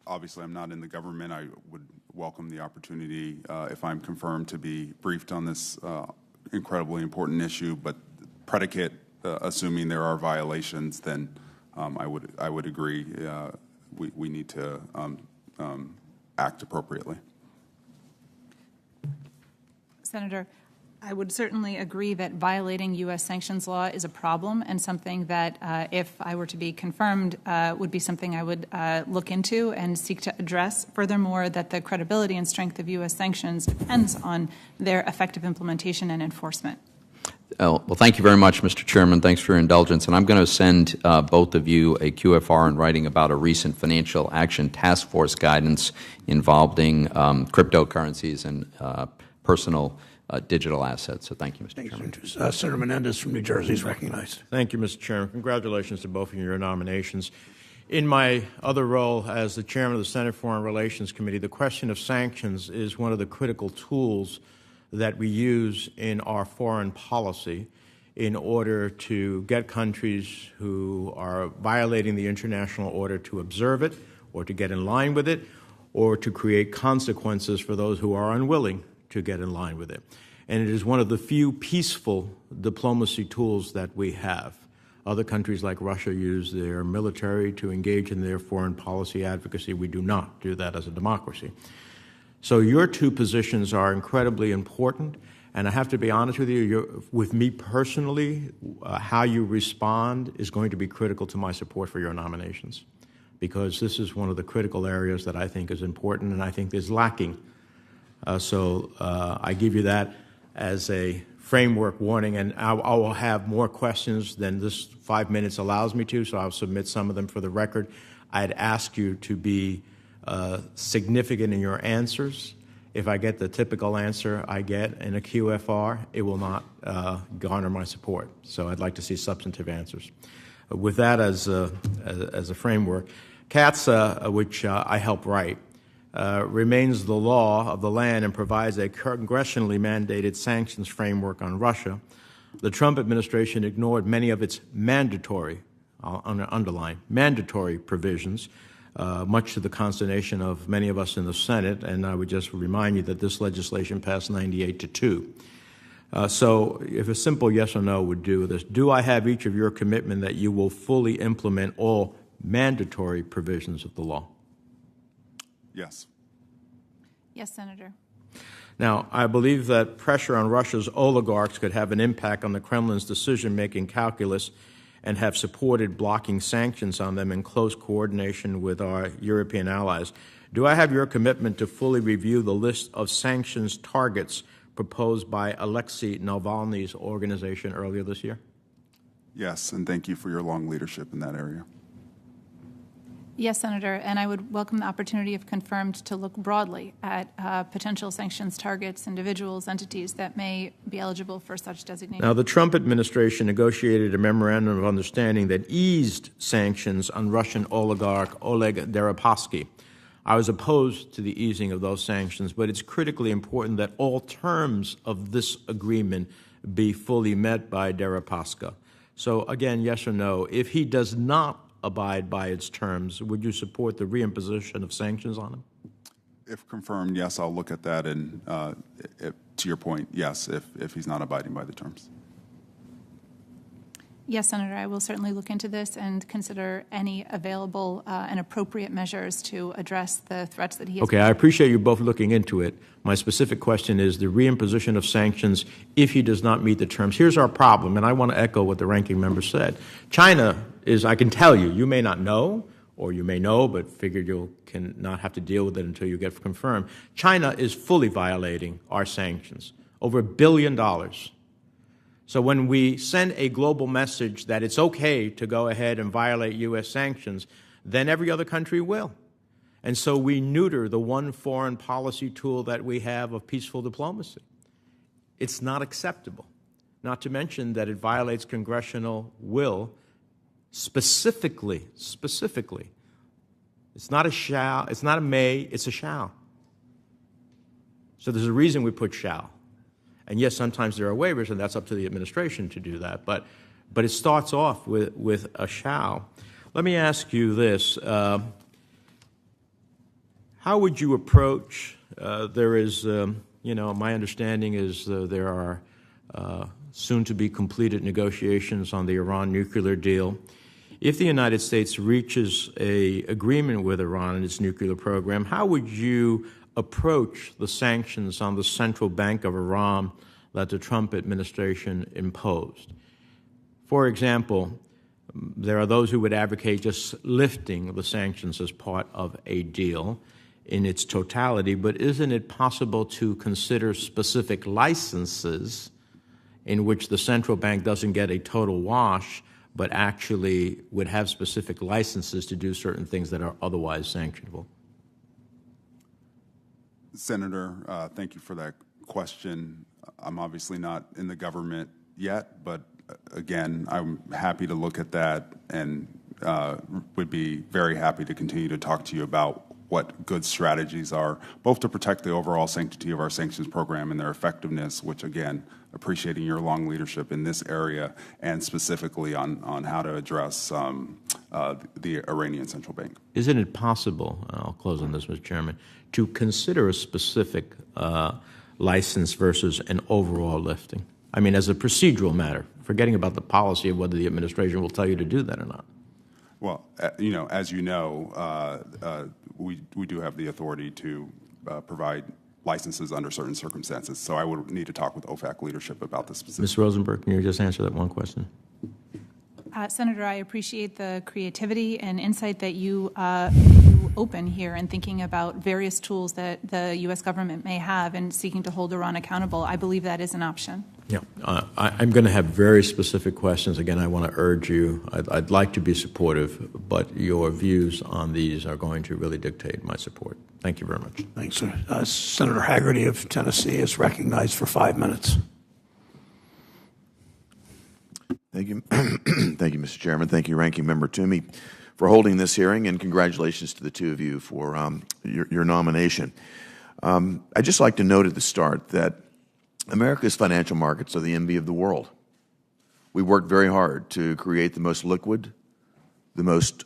obviously I'm not in the government. I would welcome the opportunity, if I'm confirmed, to be briefed on this incredibly important issue, but predicate, assuming there are violations, then I would agree we need to act appropriately. Senator, I would certainly agree that violating U.S. sanctions law is a problem and something that, if I were to be confirmed, would be something I would look into and seek to address. Furthermore, that the credibility and strength of U.S. sanctions depends on their effective implementation and enforcement. Well, thank you very much, Mr. Chairman. Thanks for your indulgence. And I'm going to send both of you a QFR in writing about a recent financial action task force guidance involving cryptocurrencies and personal digital assets. So thank you, Mr. Chairman. Senator Menendez from New Jersey is recognized. Thank you, Mr. Chairman. Congratulations to both of your nominations. In my other role as the chairman of the Senate Foreign Relations Committee, the question of sanctions is one of the critical tools that we use in our foreign policy in order to get countries who are violating the international order to observe it or to get in line with it, or to create consequences for those who are unwilling to get in line with it. And it is one of the few peaceful diplomacy tools that we have. Other countries like Russia use their military to engage in their foreign policy advocacy. We do not do that as a democracy. So your two positions are incredibly important, and I have to be honest with you, with me personally, how you respond is going to be critical to my support for your nominations, because this is one of the critical areas that I think is important and I think is lacking. So I give you that as a framework warning, and I will have more questions than this 5 minutes allows me to, so I'll submit some of them for the record. I'd ask you to be significant in your answers. If I get the typical answer I get in a QFR, it will not garner my support. So I'd like to see substantive answers. With that as a framework, CATSA, which I help write, remains the law of the land and provides a congressionally mandated sanctions framework on Russia. The Trump administration ignored many of its mandatory, I'll underline, mandatory provisions, much to the consternation of many of us in the Senate, and I would just remind you that this legislation passed 98-2. So if a simple yes or no would do this, do I have each of your commitment that you will fully implement all mandatory provisions of the law? Yes. Yes, Senator. Now, I believe that pressure on Russia's oligarchs could have an impact on the Kremlin's decision-making calculus and have supported blocking sanctions on them in close coordination with our European allies. Do I have your commitment to fully review the list of sanctions targets proposed by Alexei Navalny's organization earlier this year? Yes, and thank you for your long leadership in that area. Yes, Senator, and I would welcome the opportunity, if confirmed, to look broadly at potential sanctions targets, individuals, entities that may be eligible for such designation. Now, the Trump administration negotiated a memorandum of understanding that eased sanctions on Russian oligarch Oleg Deripaska. I was opposed to the easing of those sanctions, but it's critically important that all terms of this agreement be fully met by Deripaska. So, again, yes or no, if he does not abide by its terms, would you support the reimposition of sanctions on him? If confirmed, yes, I'll look at that, and to your point, yes, if he's not abiding by the terms. Yes, Senator, I will certainly look into this and consider any available and appropriate measures to address the threats that he has. Okay, I appreciate you both looking into it. My specific question is the reimposition of sanctions if he does not meet the terms. Here's our problem, and I want to echo what the ranking member said. China is, I can tell you, you may not know, or you may know, but figured you can not have to deal with it until you get confirmed. China is fully violating our sanctions, over $1 billion. So when we send a global message that it's okay to go ahead and violate U.S. sanctions, then every other country will. And so we neuter the one foreign policy tool that we have of peaceful diplomacy. It's not acceptable, not to mention that it violates congressional will specifically. It's not a shall, it's not a may, it's a shall. So there's a reason we put shall. And yes, sometimes there are waivers, and that's up to the administration to do that. But it starts off with a shall. Let me ask you this. How would you approach, there is, my understanding is there are soon-to-be completed negotiations on the Iran nuclear deal. If the United States reaches an agreement with Iran and its nuclear program, how would you approach the sanctions on the central bank of Iran that the Trump administration imposed? For example, there are those who would advocate just lifting the sanctions as part of a deal in its totality, but isn't it possible to consider specific licenses in which the central bank doesn't get a total wash, but actually would have specific licenses to do certain things that are otherwise sanctionable? Senator, thank you for that question. I'm obviously not in the government yet, but again, I'm happy to look at that and would be very happy to continue to talk to you about what good strategies are, both to protect the overall sanctity of our sanctions program and their effectiveness, which again, appreciating your long leadership in this area, and specifically on how to address the Iranian central bank. Isn't it possible, I'll close on this, Mr. Chairman, to consider a specific license versus an overall lifting? I mean, as a procedural matter, forgetting about the policy of whether the administration will tell you to do that or not. Well, as you know, we do have the authority to provide licenses under certain circumstances. So I would need to talk with OFAC leadership about this specific. Ms. Rosenberg, can you just answer that one question? Senator, I appreciate the creativity and insight that you open here in thinking about various tools that the U.S. government may have in seeking to hold Iran accountable. I believe that is an option. Yeah, I'm going to have very specific questions. Again, I want to urge you, I'd like to be supportive, but your views on these are going to really dictate my support. Thank you very much. Thanks, sir. Senator Haggerty of Tennessee is recognized for 5 minutes. Thank you. Thank you, Mr. Chairman. Thank you, Ranking Member Toomey, for holding this hearing, and congratulations to the two of you for your nomination. I'd just like to note at the start that America's financial markets are the envy of the world. We work very hard to create the most liquid, the most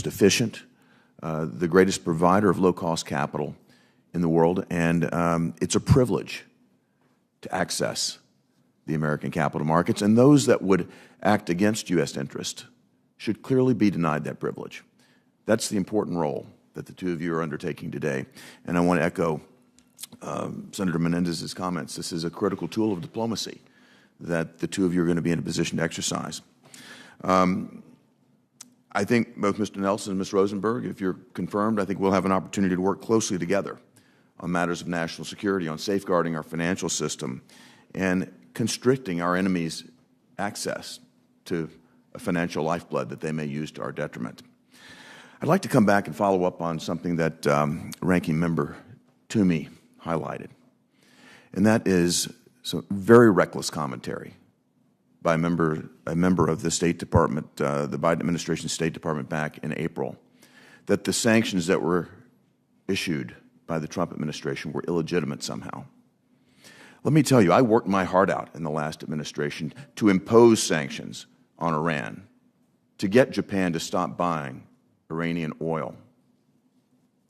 efficient, the greatest provider of low-cost capital in the world, and it's a privilege to access the American capital markets, and those that would act against U.S. interest should clearly be denied that privilege. That's the important role that the two of you are undertaking today, and I want to echo Senator Menendez's comments. This is a critical tool of diplomacy that the two of you are going to be in a position to exercise. I think both Mr. Nelson and Ms. Rosenberg, if you're confirmed, I think we'll have an opportunity to work closely together on matters of national security, on safeguarding our financial system, and constricting our enemies' access to a financial lifeblood that they may use to our detriment. I'd like to come back and follow up on something that Ranking Member Toomey highlighted, and that is some very reckless commentary by a member of the State Department, the Biden administration State Department, back in April, that the sanctions that were issued by the Trump administration were illegitimate somehow. Let me tell you, I worked my heart out in the last administration to impose sanctions on Iran, to get Japan to stop buying Iranian oil.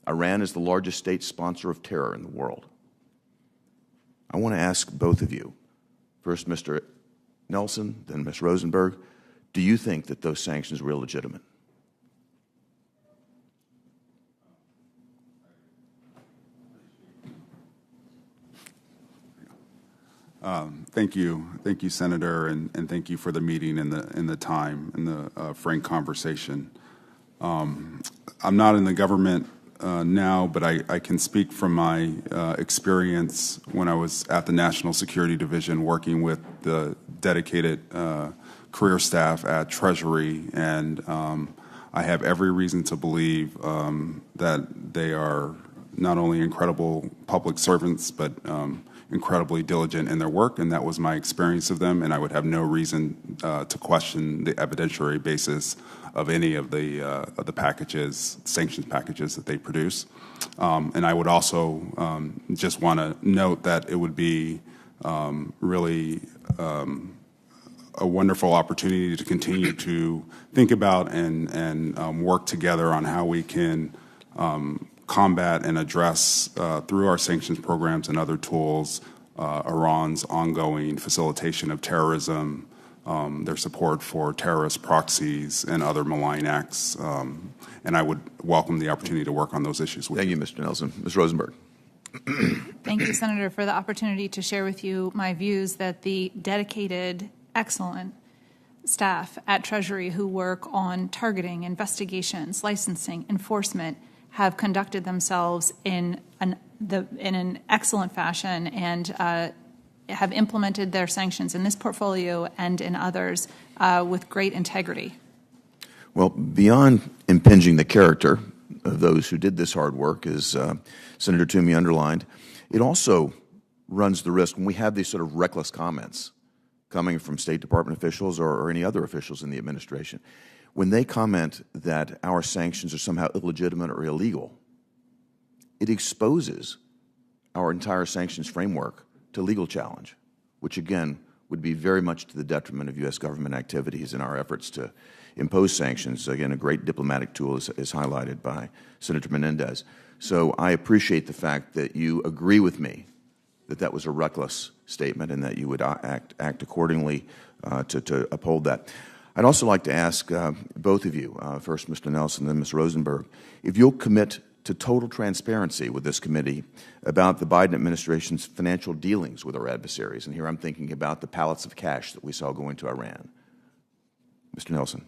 Iran is the largest state sponsor of terror in the world. I want to ask both of you, first Mr. Nelson, then Ms. Rosenberg. Do you think that those sanctions were illegitimate? Thank you, Senator, and thank you for the meeting and the time and the frank conversation. I'm not in the government now, but I can speak from my experience when I was at the National Security Division working with the dedicated career staff at Treasury, and I have every reason to believe that they are not only incredible public servants, but incredibly diligent in their work, and that was my experience of them, and I would have no reason to question the evidentiary basis of any of the packages, sanctions packages that they produce. And I would also just want to note that it would be really a wonderful opportunity to continue to think about and work together on how we can combat and address through our sanctions programs and other tools Iran's ongoing facilitation of terrorism, their support for terrorist proxies and other malign acts, and I would welcome the opportunity to work on those issues with you. Thank you, Mr. Nelson. Ms. Rosenberg. Thank you, Senator, for the opportunity to share with you my views that the dedicated, excellent staff at Treasury who work on targeting, investigations, licensing, enforcement have conducted themselves in an excellent fashion and have implemented their sanctions in this portfolio and in others with great integrity. Well, beyond impinging the character of those who did this hard work, as Senator Toomey underlined, it also runs the risk when we have these sort of reckless comments coming from State Department officials or any other officials in the administration. When they comment that our sanctions are somehow illegitimate or illegal, it exposes our entire sanctions framework to legal challenge, which again would be very much to the detriment of U.S. government activities in our efforts to impose sanctions. Again, a great diplomatic tool is highlighted by Senator Menendez. So I appreciate the fact that you agree with me that that was a reckless statement and that you would act accordingly to uphold that. I'd also like to ask both of you, first Mr. Nelson, then Ms. Rosenberg, if you'll commit to total transparency with this committee about the Biden administration's financial dealings with our adversaries. And here I'm thinking about the pallets of cash that we saw go into Iran. Mr. Nelson.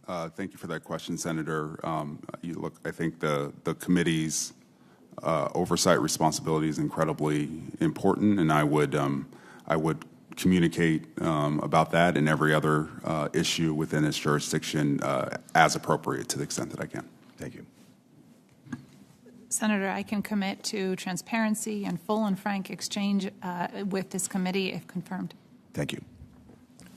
Thank you for that question, Senator. I think the committee's oversight responsibility is incredibly important, and I would communicate about that and every other issue within its jurisdiction as appropriate to the extent that I can. Thank you. Senator, I can commit to transparency and full and frank exchange with this committee if confirmed. Thank you.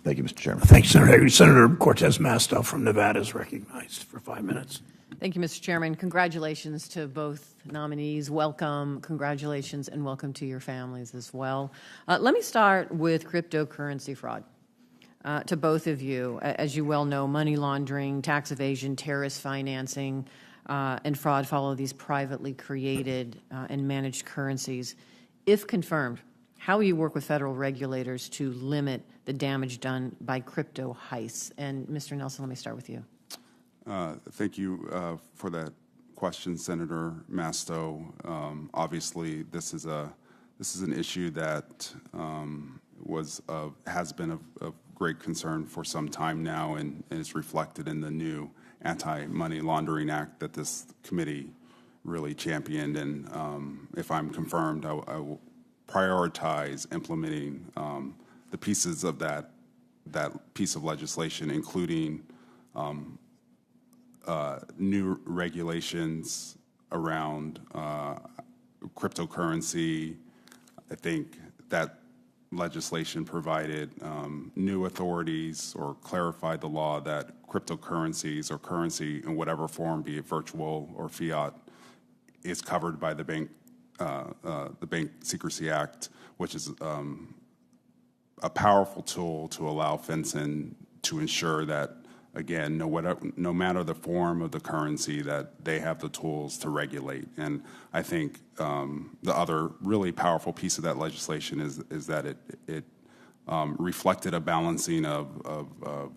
Thank you, Mr. Chairman. Thank you, Senator. Senator Cortez Masto from Nevada is recognized for 5 minutes. Thank you, Mr. Chairman. Congratulations to both nominees. Welcome, congratulations, and welcome to your families as well. Let me start with cryptocurrency fraud. To both of you, as you well know, money laundering, tax evasion, terrorist financing, and fraud follow these privately created and managed currencies. If confirmed, how will you work with federal regulators to limit the damage done by crypto heists? And Mr. Nelson, let me start with you. Thank you for that question, Senator Masto. Obviously, this is an issue that has been of great concern for some time now, and is reflected in the new Anti-Money Laundering Act that this committee really championed. And if I'm confirmed, I will prioritize implementing the pieces of that piece of legislation, including new regulations around cryptocurrency. I think that legislation provided new authorities or clarified the law that cryptocurrencies or currency in whatever form, be it virtual or fiat, is covered by the Bank Secrecy Act, which is a powerful tool to allow FinCEN to ensure that, again, no matter the form of the currency, that they have the tools to regulate. And I think the other really powerful piece of that legislation is that it reflected a balancing of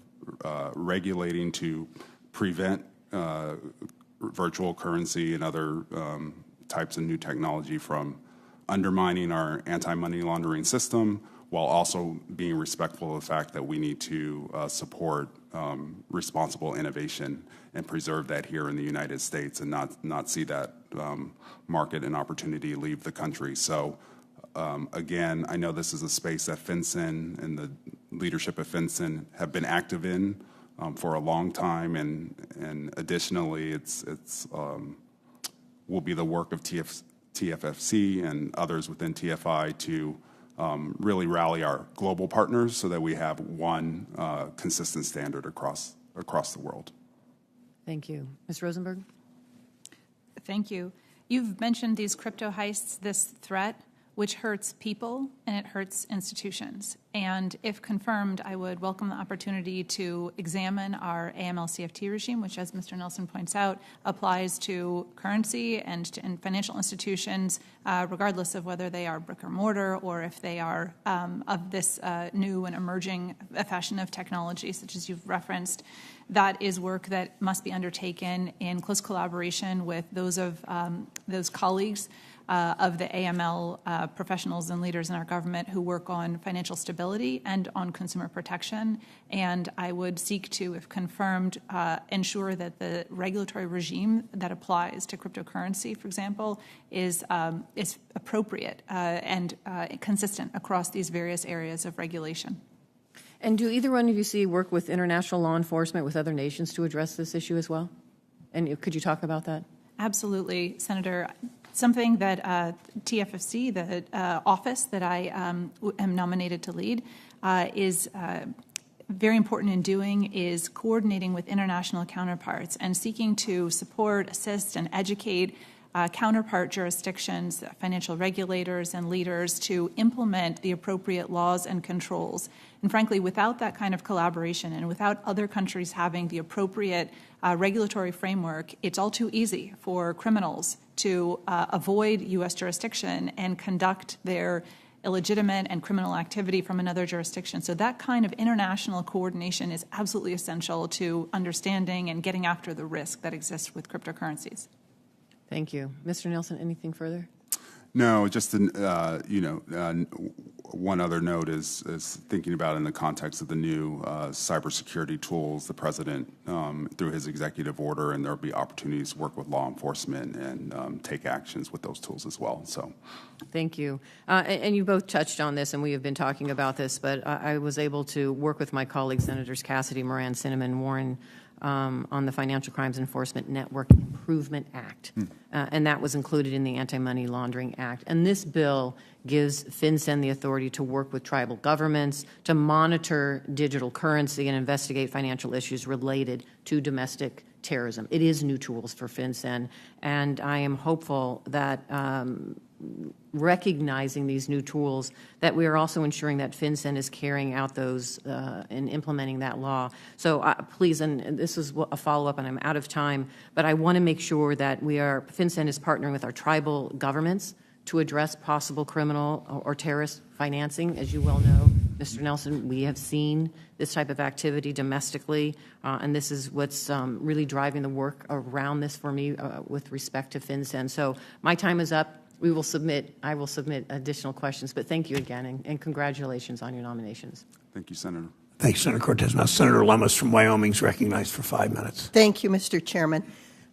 regulating to prevent virtual currency and other types of new technology from undermining our anti-money laundering system, while also being respectful of the fact that we need to support responsible innovation and preserve that here in the United States and not see that market and opportunity leave the country. So again, I know this is a space that FinCEN and the leadership of FinCEN have been active in for a long time, and additionally, it's will be the work of TFFC and others within TFI to really rally our global partners so that we have one consistent standard across the world. Thank you. Ms. Rosenberg? Thank you. You've mentioned these crypto heists, this threat, which hurts people and it hurts institutions. And if confirmed, I would welcome the opportunity to examine our AML-CFT regime, which, as Mr. Nelson points out, applies to currency and to financial institutions, regardless of whether they are brick or mortar or if they are of this new and emerging fashion of technology, such as you've referenced. That is work that must be undertaken in close collaboration with those colleagues of the AML professionals and leaders in our government who work on financial stability and on consumer protection. And I would seek to, if confirmed, ensure that the regulatory regime that applies to cryptocurrency, for example, is appropriate and consistent across these various areas of regulation. And do either one of you see work with international law enforcement with other nations to address this issue as well? And could you talk about that? Absolutely, Senator. Something that TFFC, the office that I am nominated to lead, is very important in doing is coordinating with international counterparts and seeking to support, assist, and educate counterpart jurisdictions, financial regulators, and leaders to implement the appropriate laws and controls. And frankly, without that kind of collaboration and without other countries having the appropriate regulatory framework, it's all too easy for criminals to avoid U.S. jurisdiction and conduct their illegitimate and criminal activity from another jurisdiction. So that kind of international coordination is absolutely essential to understanding and getting after the risk that exists with cryptocurrencies. Thank you. Mr. Nelson, anything further? No, just one other note is thinking about in the context of the new cybersecurity tools, the president, through his executive order, and there will be opportunities to work with law enforcement and take actions with those tools as well. So, thank you. And you both touched on this, and we have been talking about this, but I was able to work with my colleagues, Senators Cassidy, Moran, Sinema, Warren, on the Financial Crimes Enforcement Network Improvement Act, and that was included in the Anti-Money Laundering Act. And this bill gives FinCEN the authority to work with tribal governments to monitor digital currency and investigate financial issues related to domestic terrorism. It is new tools for FinCEN, and I am hopeful that recognizing these new tools, that we are also ensuring that FinCEN is carrying out those and implementing that law. So please, and this is a follow-up, and I'm out of time, but I want to make sure that FinCEN is partnering with our tribal governments to address possible criminal or terrorist financing. As you well know, Mr. Nelson, we have seen this type of activity domestically, and this is what's really driving the work around this for me with respect to FinCEN. So my time is up. I will submit additional questions, but thank you again, and congratulations on your nominations. thank you, Senator. Thank you, Senator Cortez. Now, Senator Lemus from Wyoming is recognized for 5 minutes. Thank you, Mr. Chairman.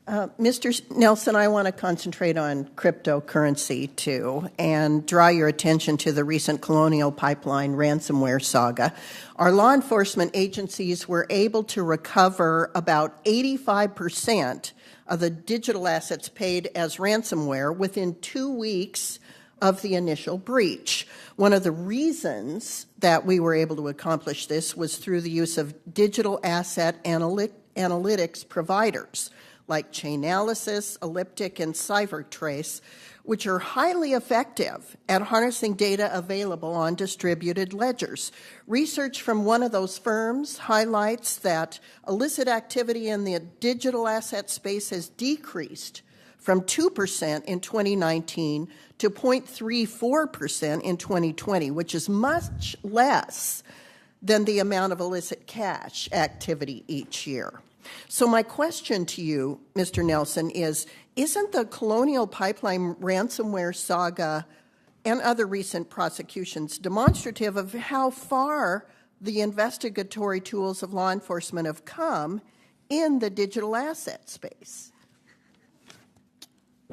Mr. Nelson, I want to concentrate on cryptocurrency, too, and draw your attention to the recent Colonial Pipeline ransomware saga. Our law enforcement agencies were able to recover about 85% of the digital assets paid as ransomware within 2 weeks of the initial breach. One of the reasons that we were able to accomplish this was through the use of digital asset analytics providers like Chainalysis, Elliptic, and Cybertrace, which are highly effective at harnessing data available on distributed ledgers. Research from one of those firms highlights that illicit activity in the digital asset space has decreased from 2% in 2019 to 0.34% in 2020, which is much less than the amount of illicit cash activity each year. So my question to you, Mr. Nelson, is, isn't the Colonial Pipeline ransomware saga and other recent prosecutions demonstrative of how far the investigatory tools of law enforcement have come in the digital asset space?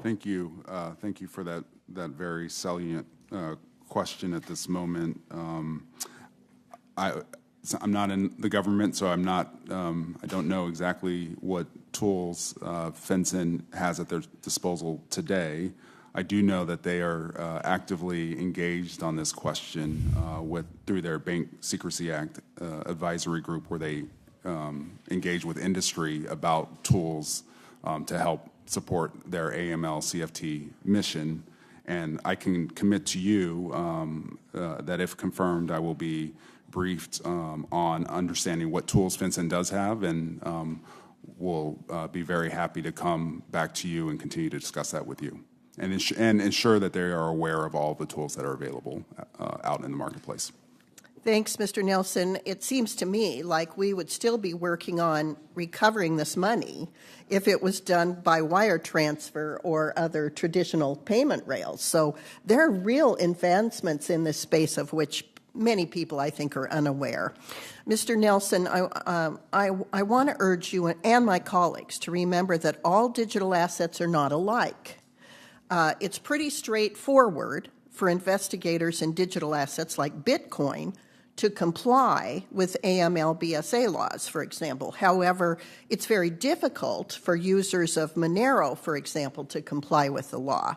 Thank you. Thank you for that very salient question at this moment. I'm not in the government, so I'm not. I don't know exactly what tools FinCEN has at their disposal today. I do know that they are actively engaged on this question through their Bank Secrecy Act advisory group, where they engage with industry about tools to help support their AML CFT mission. And I can commit to you that if confirmed, I will be briefed on understanding what tools FinCEN does have, and we'll be very happy to come back to you and continue to discuss that with you, and ensure that they are aware of all the tools that are available out in the marketplace. Thanks, Mr. Nelson. It seems to me like we would still be working on recovering this money if it was done by wire transfer or other traditional payment rails. So there are real advancements in this space of which many people, I think, are unaware. Mr. Nelson, I want to urge you and my colleagues to remember that all digital assets are not alike. It's pretty straightforward for investigators in digital assets like Bitcoin to comply with AML BSA laws, for example. However, it's very difficult for users of Monero, for example, to comply with the law.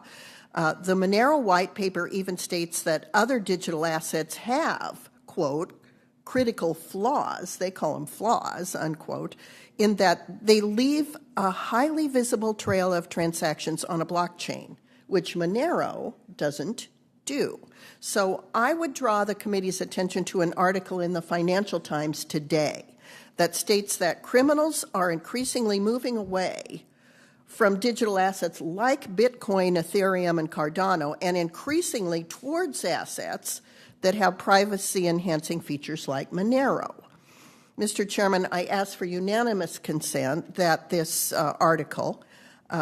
The Monero white paper even states that other digital assets have, quote, critical flaws, they call them flaws, unquote, in that they leave a highly visible trail of transactions on a blockchain, which Monero doesn't do. So I would draw the committee's attention to an article in the Financial Times today that states that criminals are increasingly moving away from digital assets like Bitcoin, Ethereum, and Cardano, and increasingly towards assets that have privacy-enhancing features like Monero. Mr. Chairman, I ask for unanimous consent that this article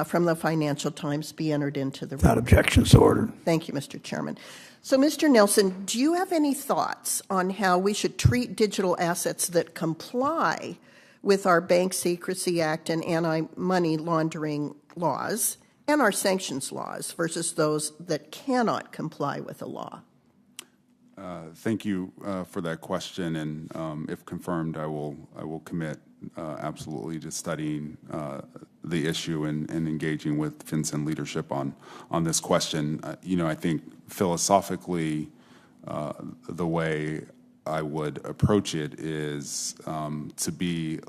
from the Financial Times be entered into the record. Without objection, so ordered. Thank you, Mr. Chairman. So, Mr. Nelson, do you have any thoughts on how we should treat digital assets that comply with our Bank Secrecy Act and anti-money laundering laws and our sanctions laws versus those that cannot comply with the law? Thank you for that question, and if confirmed, I will commit absolutely to studying the issue and engaging with FinCEN leadership on this question. I think philosophically, the way I would approach it is to be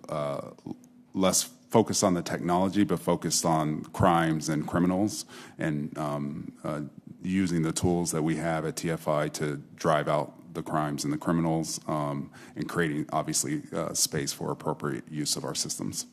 less focused on the technology, but focused on crimes and criminals, and using the tools that we have at TFI to drive out the crimes and the criminals, and creating, obviously, space for appropriate use of our systems.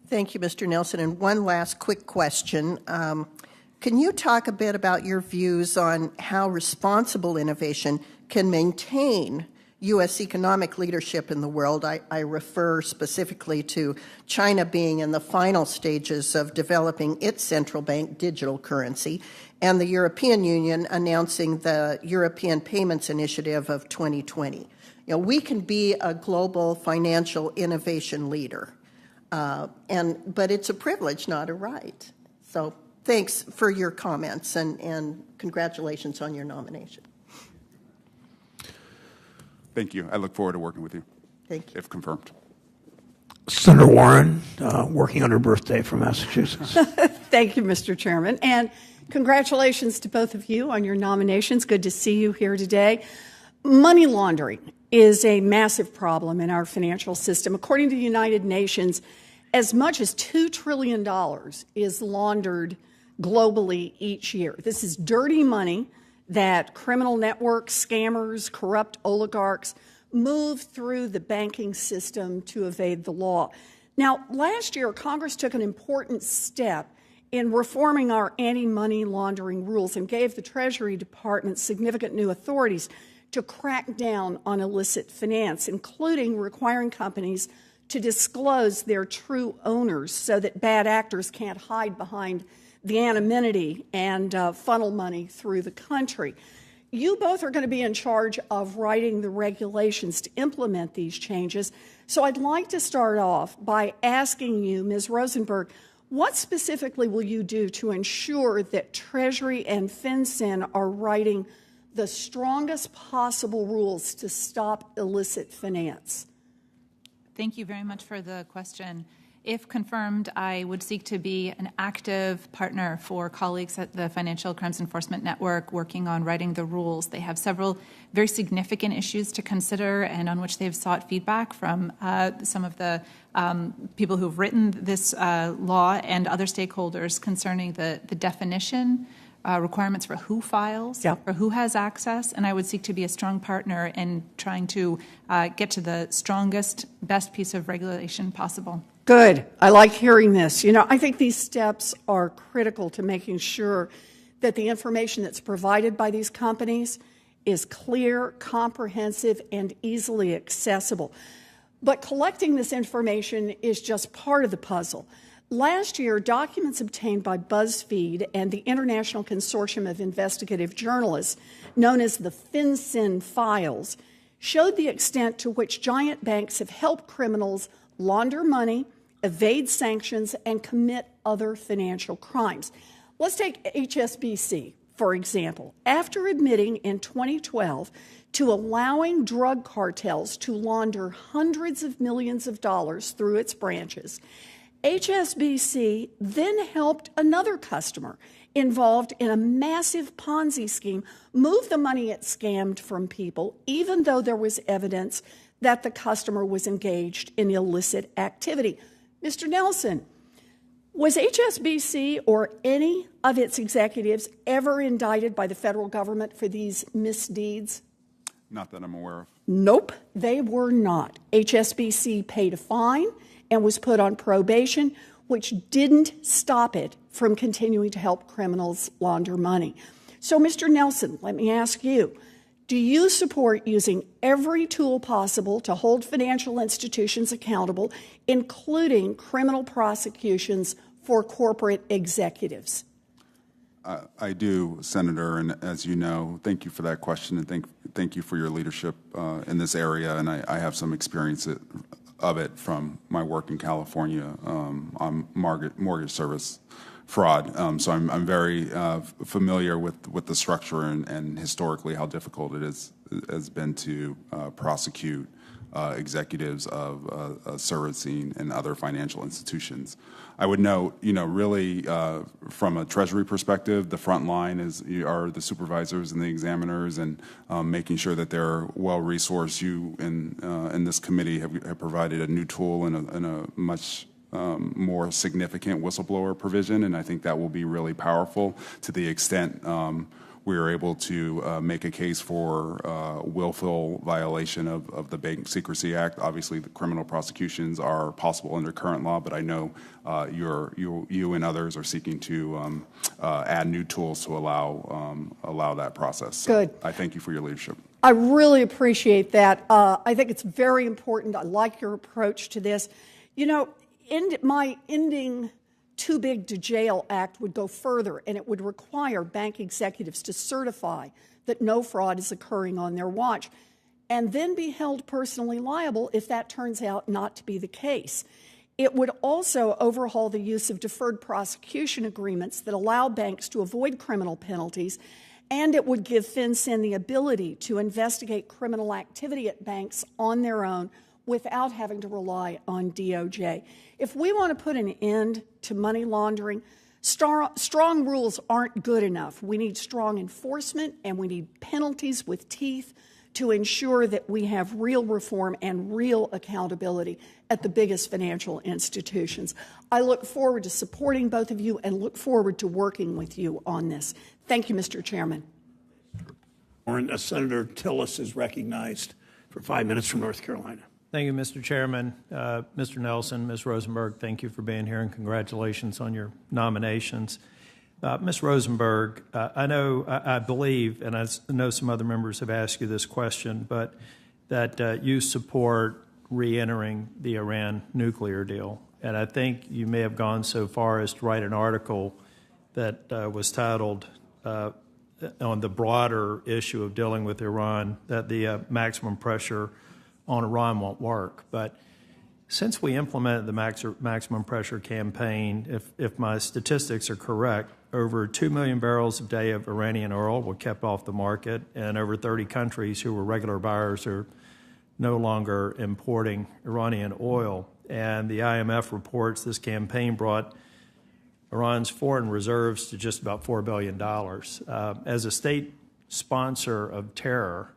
Thank you, Mr. Nelson. And one last quick question. Can you talk a bit about your views on how responsible innovation can maintain U.S. economic leadership in the world? I refer specifically to China being in the final stages of developing its central bank digital currency, and the European Union announcing the European Payments Initiative of 2020. We can be a global financial innovation leader, but it's a privilege, not a right. So thanks for your comments, and congratulations on your nomination. Thank you. I look forward to working with you. Thank you. If confirmed. Senator Warren, working on her birthday from Massachusetts. Thank you, Mr. Chairman. And congratulations to both of you on your nominations. Good to see you here today. Money laundering is a massive problem in our financial system. According to the United Nations, as much as $2 trillion is laundered globally each year. This is dirty money that criminal networks, scammers, corrupt oligarchs move through the banking system to evade the law. Now, last year, Congress took an important step in reforming our anti-money laundering rules and gave the Treasury Department significant new authorities to crack down on illicit finance, including requiring companies to disclose their true owners so that bad actors can't hide behind the anonymity and funnel money through the country. You both are going to be in charge of writing the regulations to implement these changes. So I'd like to start off by asking you, Ms. Rosenberg, what specifically will you do to ensure that Treasury and FinCEN are writing the strongest possible rules to stop illicit finance? Thank you very much for the question. If confirmed, I would seek to be an active partner for colleagues at the Financial Crimes Enforcement Network working on writing the rules. They have several very significant issues to consider and on which they've sought feedback from some of the people who've written this law and other stakeholders concerning the definition, requirements for who files, or who has access, and I would seek to be a strong partner in trying to get to the strongest, best piece of regulation possible. Good. I like hearing this. You know, I think these steps are critical to making sure that the information that's provided by these companies is clear, comprehensive, and easily accessible. But collecting this information is just part of the puzzle. Last year, documents obtained by BuzzFeed and the International Consortium of Investigative Journalists, known as the FinCEN files, showed the extent to which giant banks have helped criminals launder money, evade sanctions, and commit other financial crimes. Let's take HSBC, for example. After admitting in 2012 to allowing drug cartels to launder hundreds of millions of dollars through its branches, HSBC then helped another customer involved in a massive Ponzi scheme move the money it scammed from people, even though there was evidence that the customer was engaged in illicit activity. Mr. Nelson, was HSBC or any of its executives ever indicted by the federal government for these misdeeds? Not that I'm aware of. Nope, they were not. HSBC paid a fine and was put on probation, which didn't stop it from continuing to help criminals launder money. So, Mr. Nelson, let me ask you, do you support using every tool possible to hold financial institutions accountable, including criminal prosecutions for corporate executives? I do, Senator, and as you know, thank you for that question, and thank you for your leadership in this area, and I have some experience of it from my work in California on mortgage service fraud. So I'm very familiar with the structure and historically how difficult it has been to prosecute executives of servicing and other financial institutions. I would note, really from a Treasury perspective, the front line are the supervisors and the examiners, and making sure that they're well resourced. You in this committee have provided a new tool and a much more significant whistleblower provision, and I think that will be really powerful to the extent we are able to make a case for willful violation of the Bank Secrecy Act. Obviously, the criminal prosecutions are possible under current law, but I know you and others are seeking to add new tools to allow that process. So Good. I thank you for your leadership. I really appreciate that. I think it's very important. I like your approach to this. My ending Too Big to Jail Act would go further, and it would require bank executives to certify that no fraud is occurring on their watch, and then be held personally liable if that turns out not to be the case. It would also overhaul the use of deferred prosecution agreements that allow banks to avoid criminal penalties, and it would give FinCEN the ability to investigate criminal activity at banks on their own without having to rely on DOJ. If we want to put an end to money laundering, strong rules aren't good enough. We need strong enforcement, and we need penalties with teeth to ensure that we have real reform and real accountability at the biggest financial institutions. I look forward to supporting both of you and look forward to working with you on this. Thank you, Mr. Chairman. Senator Tillis is recognized for 5 minutes from North Carolina. Thank you, Mr. Chairman. Mr. Nelson, Ms. Rosenberg, thank you for being here, and congratulations on your nominations. Ms. Rosenberg, I believe, and I know some other members have asked you this question, but that you support re-entering the Iran nuclear deal. And I think you may have gone so far as to write an article that was titled on the broader issue of dealing with Iran, that the maximum pressure on Iran won't work. But since we implemented the maximum pressure campaign, if my statistics are correct, over 2 million barrels a day of Iranian oil were kept off the market, and over 30 countries who were regular buyers are no longer importing Iranian oil. And the IMF reports this campaign brought Iran's foreign reserves to just about $4 billion. As a state sponsor of terror,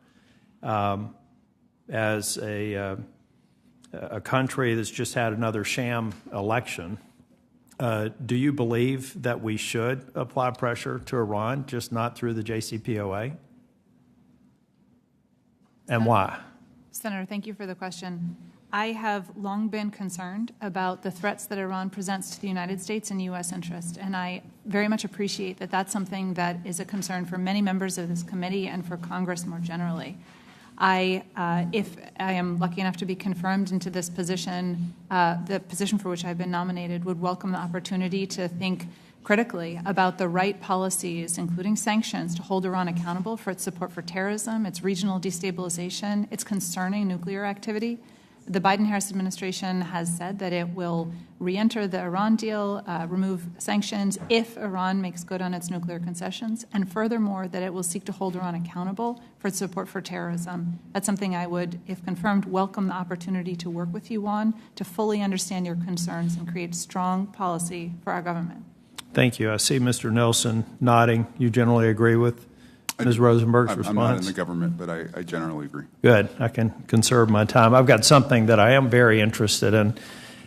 as a country that's just had another sham election, do you believe that we should apply pressure to Iran, just not through the JCPOA? And why? Senator, thank you for the question. I have long been concerned about the threats that Iran presents to the United States and U.S. interest, and I very much appreciate that that's something that is a concern for many members of this committee and for Congress more generally. If I am lucky enough to be confirmed into this position, the position for which I've been nominated would welcome the opportunity to think critically about the right policies, including sanctions, to hold Iran accountable for its support for terrorism, its regional destabilization, its concerning nuclear activity. The Biden-Harris administration has said that it will re-enter the Iran deal, remove sanctions if Iran makes good on its nuclear concessions, and furthermore, that it will seek to hold Iran accountable for its support for terrorism. That's something I would, if confirmed, welcome the opportunity to work with you on, to fully understand your concerns and create strong policy for our government. Thank you. I see Mr. Nelson nodding. You generally agree with Ms. Rosenberg's response? I'm not in the government, but I generally agree. Good. I can conserve my time. I've got something that I am very interested in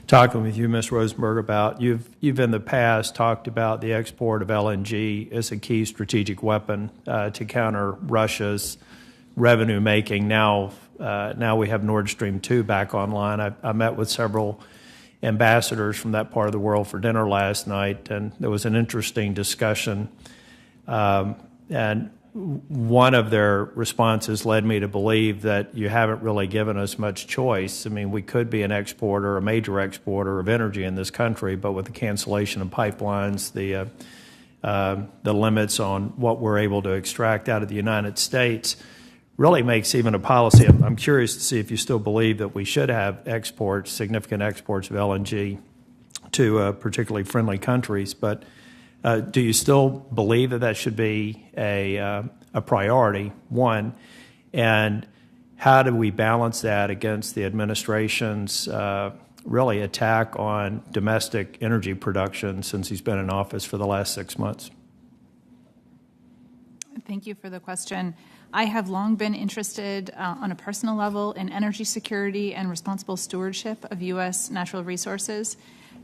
talking with you, Ms. Rosenberg, about. You've in the past talked about the export of LNG as a key strategic weapon to counter Russia's revenue making. Now we have Nord Stream 2 back online. I met with several ambassadors from that part of the world for dinner last night, and there was an interesting discussion. And one of their responses led me to believe that you haven't really given us much choice. I mean, we could be an exporter, a major exporter of energy in this country, but with the cancellation of pipelines, the limits on what we're able to extract out of the United States really makes even a policy. I'm curious to see if you still believe that we should have exports, significant exports of LNG to particularly friendly countries, but do you still believe that that should be a priority, one? And how do we balance that against the administration's really attack on domestic energy production since he's been in office for the last 6 months? Thank you for the question. I have long been interested on a personal level in energy security and responsible stewardship of U.S. natural resources.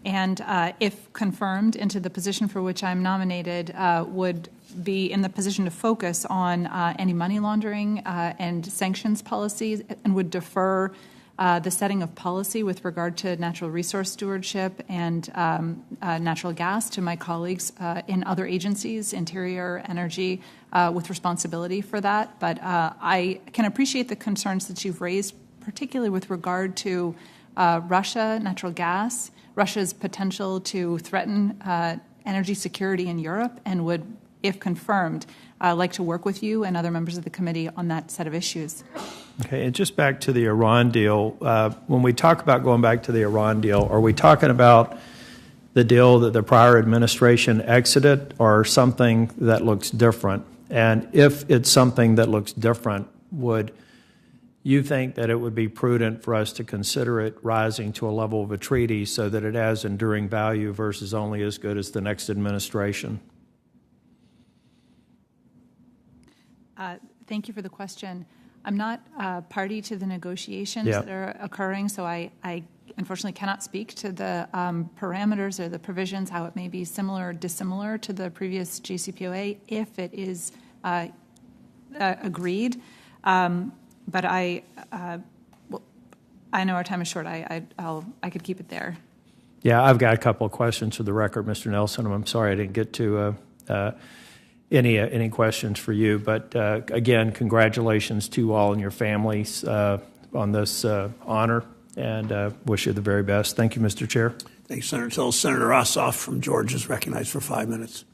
And if confirmed into the position for which I'm nominated, would be in the position to focus on any money laundering and sanctions policies, and would defer the setting of policy with regard to natural resource stewardship and natural gas to my colleagues in other agencies, Interior, Energy, with responsibility for that. But I can appreciate the concerns that you've raised, particularly with regard to Russia, natural gas, Russia's potential to threaten energy security in Europe, and would, if confirmed, like to work with you and other members of the committee on that set of issues. Okay, and just back to the Iran deal, when we talk about going back to the Iran deal, are we talking about the deal that the prior administration exited, or something that looks different? And if it's something that looks different, would you think that it would be prudent for us to consider it rising to a level of a treaty so that it has enduring value versus only as good as the next administration? Thank you for the question. I'm not party to the negotiations that are occurring, so I unfortunately cannot speak to the parameters or the provisions, how it may be similar or dissimilar to the previous JCPOA if it is agreed. But I know our time is short. I could keep it there. Yeah, I've got a couple of questions for the record, Mr. Nelson. I'm sorry I didn't get to any questions for you, but again, congratulations to all and your families on this honor, and wish you the very best. Thank you, Mr. Chair. Thanks, Senator Till. Senator Ossoff from Georgia is recognized for 5 minutes.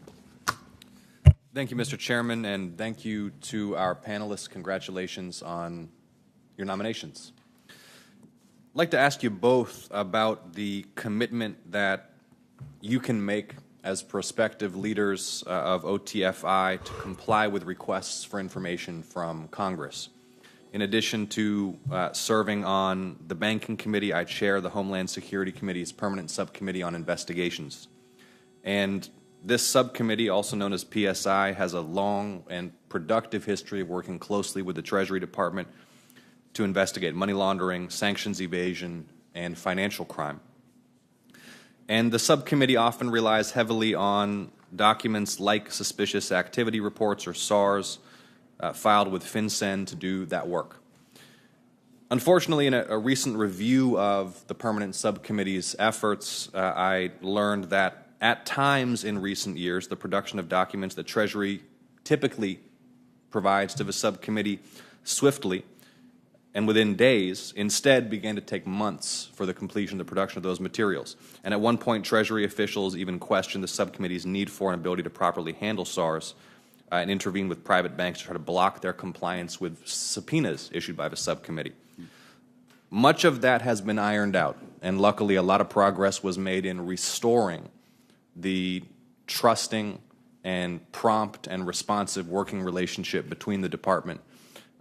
Thank you, Mr. Chairman, and thank you to our panelists. Congratulations on your nominations. I'd like to ask you both about the commitment that you can make as prospective leaders of OTFI to comply with requests for information from Congress. In addition to serving on the Banking Committee, I chair the Homeland Security Committee's Permanent Subcommittee on Investigations. And this subcommittee, also known as PSI, has a long and productive history of working closely with the Treasury Department to investigate money laundering, sanctions evasion, and financial crime. And the subcommittee often relies heavily on documents like suspicious activity reports or SARs filed with FinCEN to do that work. Unfortunately, in a recent review of the permanent subcommittee's efforts, I learned that at times in recent years, the production of documents that Treasury typically provides to the subcommittee swiftly and within days instead began to take months for the completion of the production of those materials. And at one point, Treasury officials even questioned the subcommittee's need for and ability to properly handle SARs and intervene with private banks to try to block their compliance with subpoenas issued by the subcommittee. Much of that has been ironed out, and luckily a lot of progress was made in restoring the trusting and prompt and responsive working relationship between the department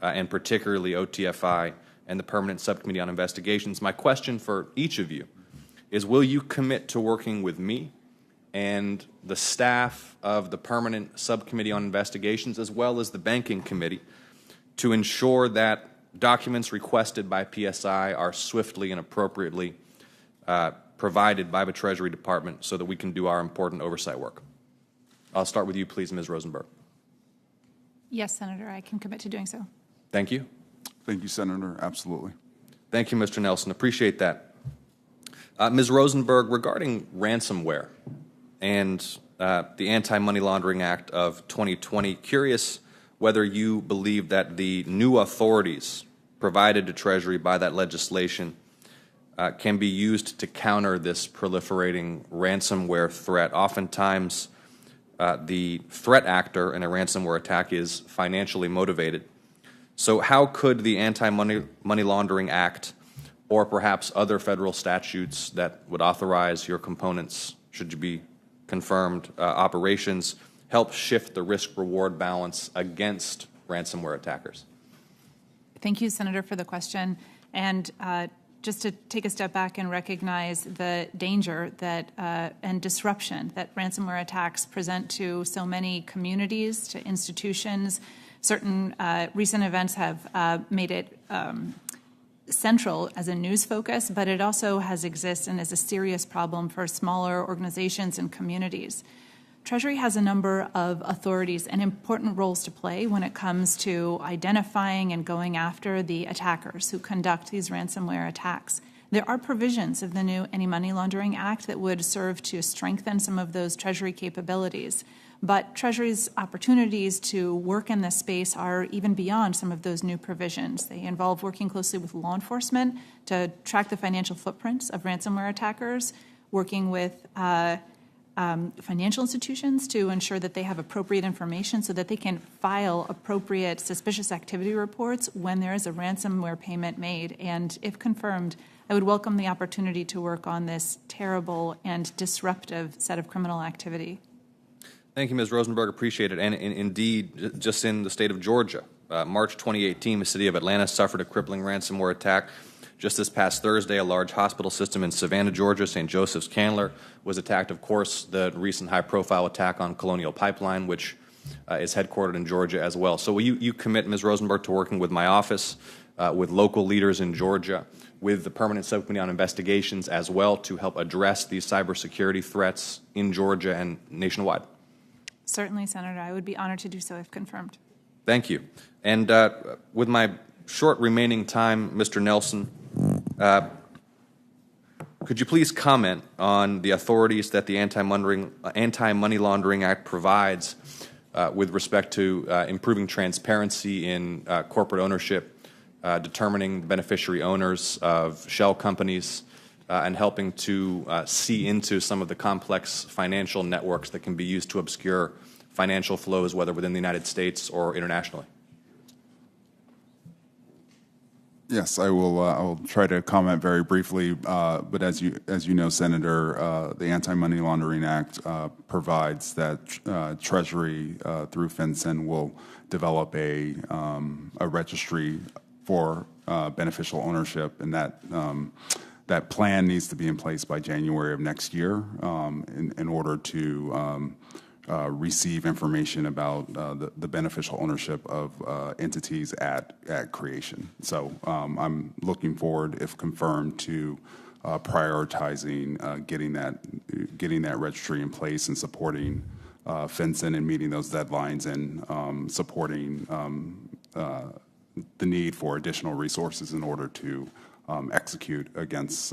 and particularly OTFI and the Permanent Subcommittee on Investigations. My question for each of you is, will you commit to working with me and the staff of the Permanent Subcommittee on Investigations as well as the Banking Committee to ensure that documents requested by PSI are swiftly and appropriately provided by the Treasury Department so that we can do our important oversight work? I'll start with you, please, Ms. Rosenberg. Yes, Senator, I can commit to doing so. Thank you. Thank you, Senator. Absolutely. Thank you, Mr. Nelson. Appreciate that. Ms. Rosenberg, regarding ransomware and the Anti-Money Laundering Act of 2020, curious whether you believe that the new authorities provided to Treasury by that legislation can be used to counter this proliferating ransomware threat. Oftentimes, the threat actor in a ransomware attack is financially motivated. So how could the Anti-Money Laundering Act or perhaps other federal statutes that would authorize your components, should you be confirmed, operations, help shift the risk-reward balance against ransomware attackers? Thank you, Senator, for the question. And just to take a step back and recognize the danger that and disruption that ransomware attacks present to so many communities, to institutions. Certain recent events have made it central as a news focus, but it also has existed and is a serious problem for smaller organizations and communities. Treasury has a number of authorities and important roles to play when it comes to identifying and going after the attackers who conduct these ransomware attacks. There are provisions of the new Anti-Money Laundering Act that would serve to strengthen some of those Treasury capabilities. But Treasury's opportunities to work in this space are even beyond some of those new provisions. They involve working closely with law enforcement to track the financial footprints of ransomware attackers, working with financial institutions to ensure that they have appropriate information so that they can file appropriate suspicious activity reports when there is a ransomware payment made. And if confirmed, I would welcome the opportunity to work on this terrible and disruptive set of criminal activity. Thank you, Ms. Rosenberg. Appreciate it. And indeed, just in the state of Georgia, March 2018, the city of Atlanta suffered a crippling ransomware attack. Just this past Thursday, a large hospital system in Savannah, Georgia, St. Joseph's Candler, was attacked. Of course, the recent high-profile attack on Colonial Pipeline, which is headquartered in Georgia as well. So will you commit, Ms. Rosenberg, to working with my office, with local leaders in Georgia, with the Permanent Subcommittee on Investigations as well to help address these cybersecurity threats in Georgia and nationwide? Certainly, Senator. I would be honored to do so if confirmed. Thank you. And with my short remaining time, Mr. Nelson, Could you please comment on the authorities that the Anti-Money Laundering Act provides with respect to improving transparency in corporate ownership, determining beneficiary owners of shell companies, and helping to see into some of the complex financial networks that can be used to obscure financial flows, whether within the United States or internationally? Yes, I will try to comment very briefly, but as you know, Senator, the Anti-Money Laundering Act provides that Treasury through FinCEN will develop a registry for beneficial ownership, and that plan needs to be in place by January of next year in order to receive information about the beneficial ownership of entities at creation. So I'm looking forward, if confirmed, to prioritizing getting that registry in place and supporting FinCEN and meeting those deadlines, and supporting the need for additional resources in order to execute against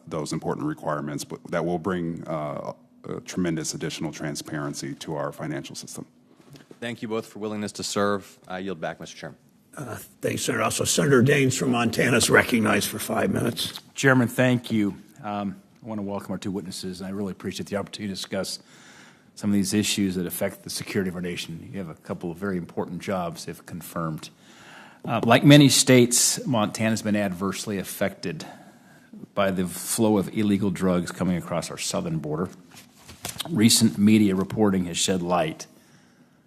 those important requirements, but that will bring tremendous additional transparency to our financial system. Thank you both for willingness to serve. I yield back, Mr. Chairman. Thanks, Senator. Also, Senator Daines from Montana is recognized for 5 minutes. Chairman, thank you. I want to welcome our two witnesses, and I really appreciate the opportunity to discuss some of these issues that affect the security of our nation. You have a couple of very important jobs, if confirmed. Like many states, Montana has been adversely affected by the flow of illegal drugs coming across our southern border. Recent media reporting has shed light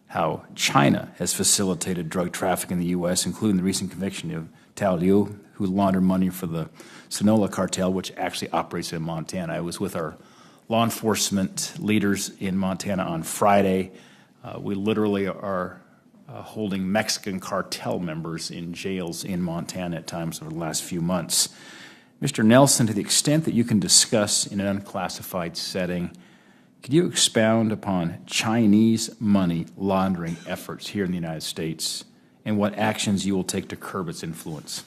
how China has facilitated drug trafficking in the U.S., including the recent conviction of Tao Liu, who laundered money for the Sonoma cartel, which actually operates in Montana. I was with our law enforcement leaders in Montana on Friday. We literally are holding Mexican cartel members in jails in Montana at times over the last few months. Mr. Nelson, to the extent that you can discuss in an unclassified setting, could you expound upon Chinese money laundering efforts here in the United States and what actions you will take to curb its influence?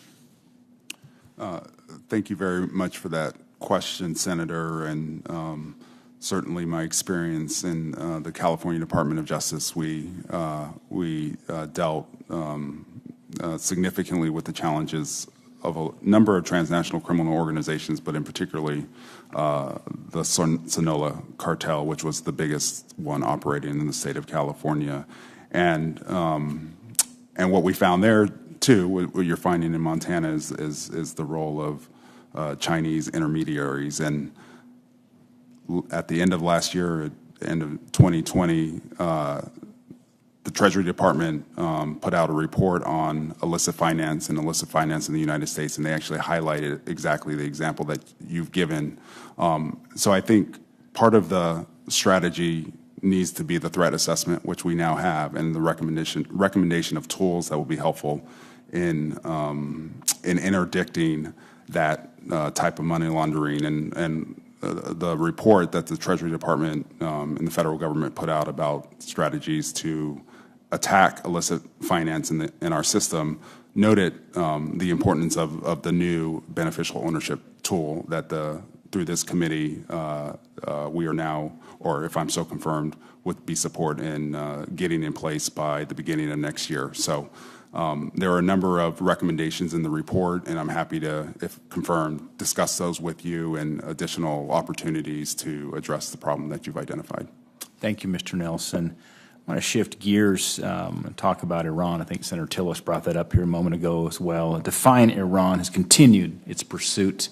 Thank you very much for that question, Senator, and certainly my experience in the California Department of Justice, we dealt significantly with the challenges of a number of transnational criminal organizations, but in particularly the Sonoma cartel, which was the biggest one operating in the state of California. And what we found there, too, what you're finding in Montana is the role of Chinese intermediaries. And at the end of last year, end of 2020, the Treasury Department put out a report on illicit finance and illicit finance in the United States, and they actually highlighted exactly the example that you've given. So I think part of the strategy needs to be the threat assessment, which we now have, and the recommendation of tools that will be helpful in interdicting that type of money laundering. And the report that the Treasury Department and the federal government put out about strategies to attack illicit finance in our system noted the importance of the new beneficial ownership tool that through this committee we are now, or if I'm so confirmed, would be support in getting in place by the beginning of next year. So there are a number of recommendations in the report, and I'm happy to, if confirmed, discuss those with you and additional opportunities to address the problem that you've identified. Thank you, Mr. Nelson. I want to shift gears and talk about Iran. I think Senator Tillis brought that up here a moment ago as well. Defiant Iran has continued its pursuit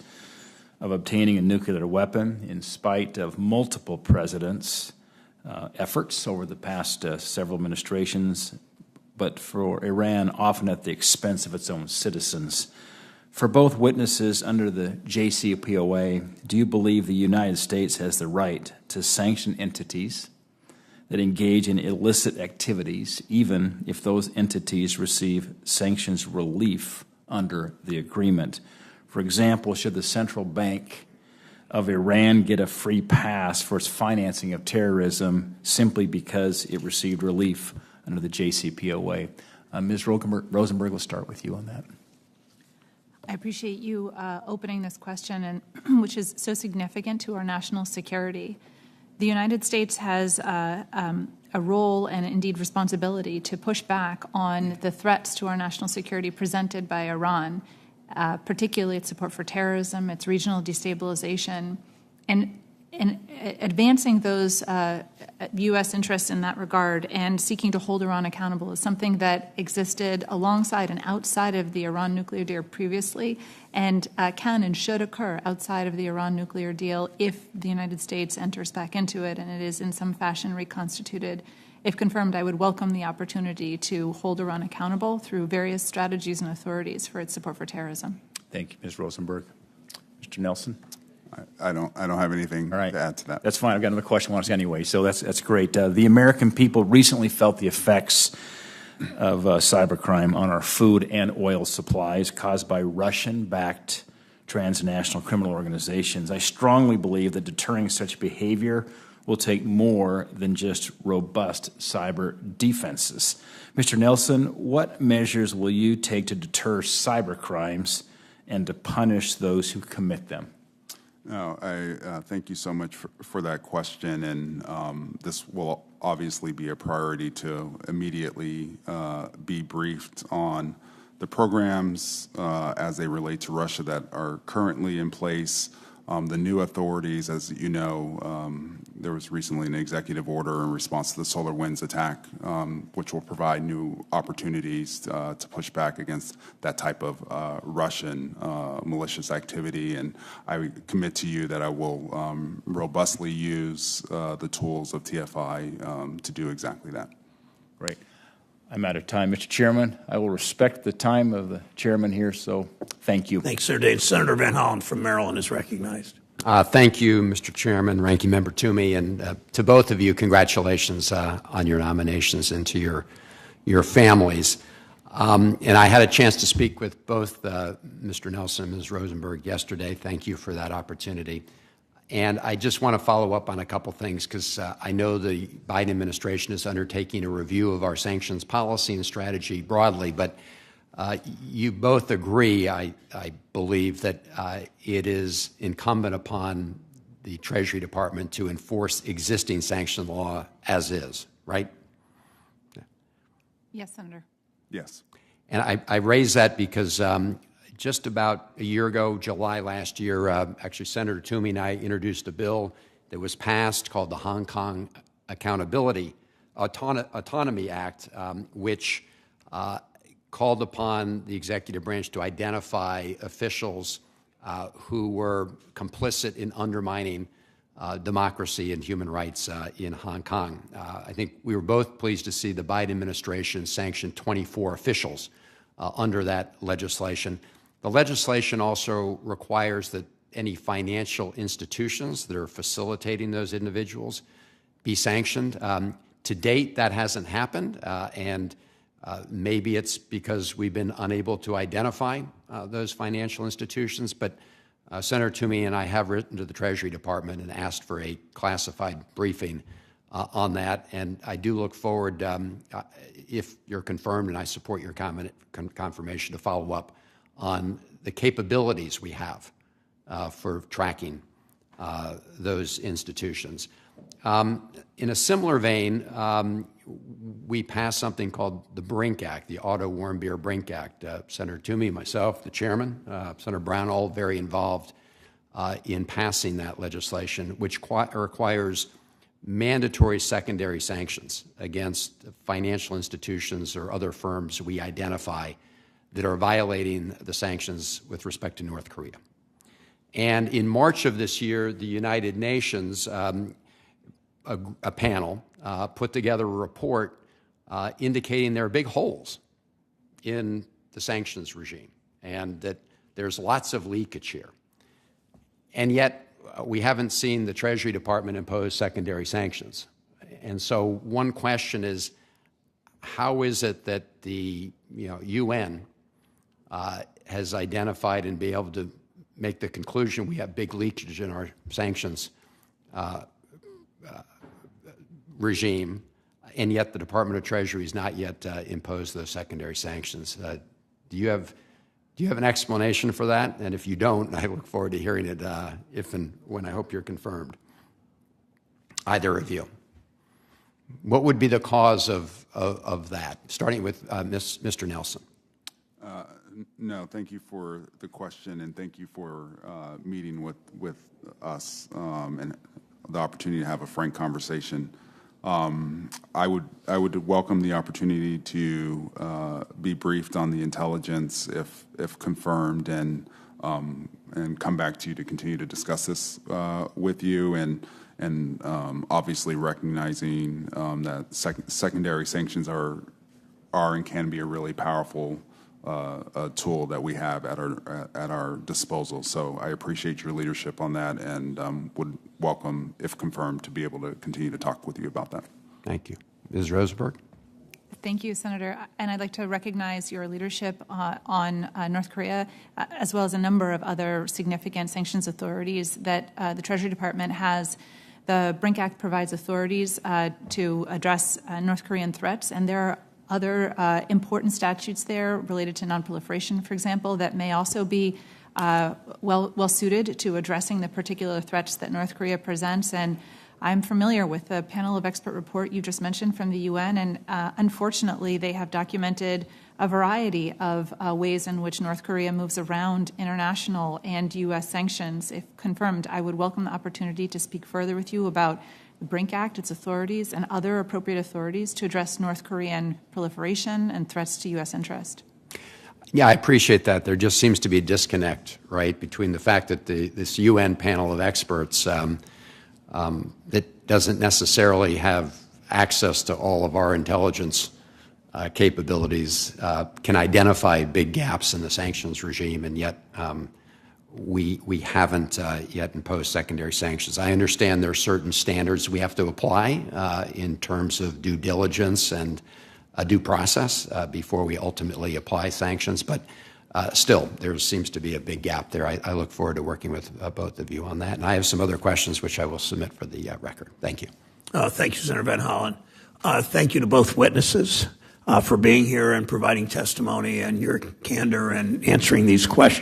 of obtaining a nuclear weapon in spite of multiple presidents' efforts over the past several administrations, but for Iran, often at the expense of its own citizens. For both witnesses under the JCPOA, do you believe the United States has the right to sanction entities that engage in illicit activities, even if those entities receive sanctions relief under the agreement? For example, should the central bank of Iran get a free pass for its financing of terrorism simply because it received relief under the JCPOA? Ms. Rosenberg, let's start with you on that. I appreciate you opening this question, and which is so significant to our national security. The United States has a role and indeed responsibility to push back on the threats to our national security presented by Iran, particularly its support for terrorism, its regional destabilization, and advancing those U.S. interests in that regard and seeking to hold Iran accountable is something that existed alongside and outside of the Iran nuclear deal previously, and can and should occur outside of the Iran nuclear deal if the United States enters back into it and it is in some fashion reconstituted. If confirmed, I would welcome the opportunity to hold Iran accountable through various strategies and authorities for its support for terrorism. Thank you, Ms. Rosenberg. Mr. Nelson? I don't have anything to add to that. That's fine. I've got another question I want to ask anyway, so that's great. The American people recently felt the effects of cybercrime on our food and oil supplies caused by Russian-backed transnational criminal organizations. I strongly believe that deterring such behavior will take more than just robust cyber defenses. Mr. Nelson, what measures will you take to deter cybercrimes and to punish those who commit them? I thank you so much for that question, and this will obviously be a priority to immediately be briefed on the programs as they relate to Russia that are currently in place. The new authorities, as you know, there was recently an executive order in response to the SolarWinds attack, which will provide new opportunities to push back against that type of Russian malicious activity. And I commit to you that I will robustly use the tools of TFI to do exactly that. Great. I'm out of time. Mr. Chairman, I will respect the time of the chairman here, so thank you. Thanks, Senator Dave. Senator Van Hollen from Maryland is recognized. Thank you, Mr. Chairman, Ranking Member Toomey, and to both of you, congratulations on your nominations and to your families. And I had a chance to speak with both Mr. Nelson and Ms. Rosenberg yesterday. Thank you for that opportunity. And I just want to follow up on a couple things because I know the Biden administration is undertaking a review of our sanctions policy and strategy broadly, but you both agree, I believe, that it is incumbent upon the Treasury Department to enforce existing sanction law as is, right? Yes, Senator. Yes. And I raise that because just about a year ago, July last year, actually Senator Toomey and I introduced a bill that was passed called the Hong Kong Autonomy Act, which called upon the executive branch to identify officials who were complicit in undermining democracy and human rights in Hong Kong. I think we were both pleased to see the Biden administration sanction 24 officials under that legislation. The legislation also requires that any financial institutions that are facilitating those individuals be sanctioned. To date, that hasn't happened, and maybe it's because we've been unable to identify those financial institutions, but Senator Toomey and I have written to the Treasury Department and asked for a classified briefing on that, and I do look forward, if you're confirmed, and I support your confirmation, to follow up on the capabilities we have for tracking those institutions. In a similar vein, we passed something called the Brink Act, the Auto Warm Beer Brink Act. Senator Toomey, myself, the chairman, Senator Brown, all very involved in passing that legislation, which requires mandatory secondary sanctions against financial institutions or other firms we identify that are violating the sanctions with respect to North Korea. And in March of this year, the United Nations, a panel, put together a report indicating there are big holes in the sanctions regime and that there's lots of leakage here. And yet, we haven't seen the Treasury Department impose secondary sanctions. And so one question is, how is it that the UN has identified and be able to make the conclusion we have big leakage in our sanctions regime, and yet the Department of Treasury has not yet imposed those secondary sanctions? Do Do you have an explanation for that? And if you don't, I look forward to hearing it if and when I hope you're confirmed. Either of you. What would be the cause of that? Starting with Mr. Nelson. No, thank you for the question, and thank you for meeting with us and the opportunity to have a frank conversation. I would welcome the opportunity to be briefed on the intelligence if confirmed, and come back to you to continue to discuss this with you, and obviously recognizing that secondary sanctions are and can be a really powerful a tool that we have at our disposal. So I appreciate your leadership on that, and would welcome, if confirmed, to be able to continue to talk with you about that. Thank you. Ms. Rosenberg? Thank you, Senator. And I'd like to recognize your leadership on North Korea, as well as a number of other significant sanctions authorities that the Treasury Department has. The BRINC Act provides authorities to address North Korean threats, and there are other important statutes there related to nonproliferation, for example, that may also be well suited to addressing the particular threats that North Korea presents. And I'm familiar with the panel of expert report you just mentioned from the UN, and unfortunately, they have documented a variety of ways in which North Korea moves around international and U.S. sanctions. If confirmed, I would welcome the opportunity to speak further with you about the BRINC Act, its authorities, and other appropriate authorities to address North Korean proliferation and threats to U.S. interest. Yeah, I appreciate that. There just seems to be a disconnect, right, between the fact that this UN panel of experts that doesn't necessarily have access to all of our intelligence capabilities can identify big gaps in the sanctions regime, and yet we haven't yet imposed secondary sanctions. I understand there are certain standards we have to apply in terms of due diligence and a due process before we ultimately apply sanctions, but still, there seems to be a big gap there. I look forward to working with both of you on that. And I have some other questions which I will submit for the record. Thank you. Thank you, Senator Van Hollen. Thank you to both witnesses for being here and providing testimony and your candor and answering these questions.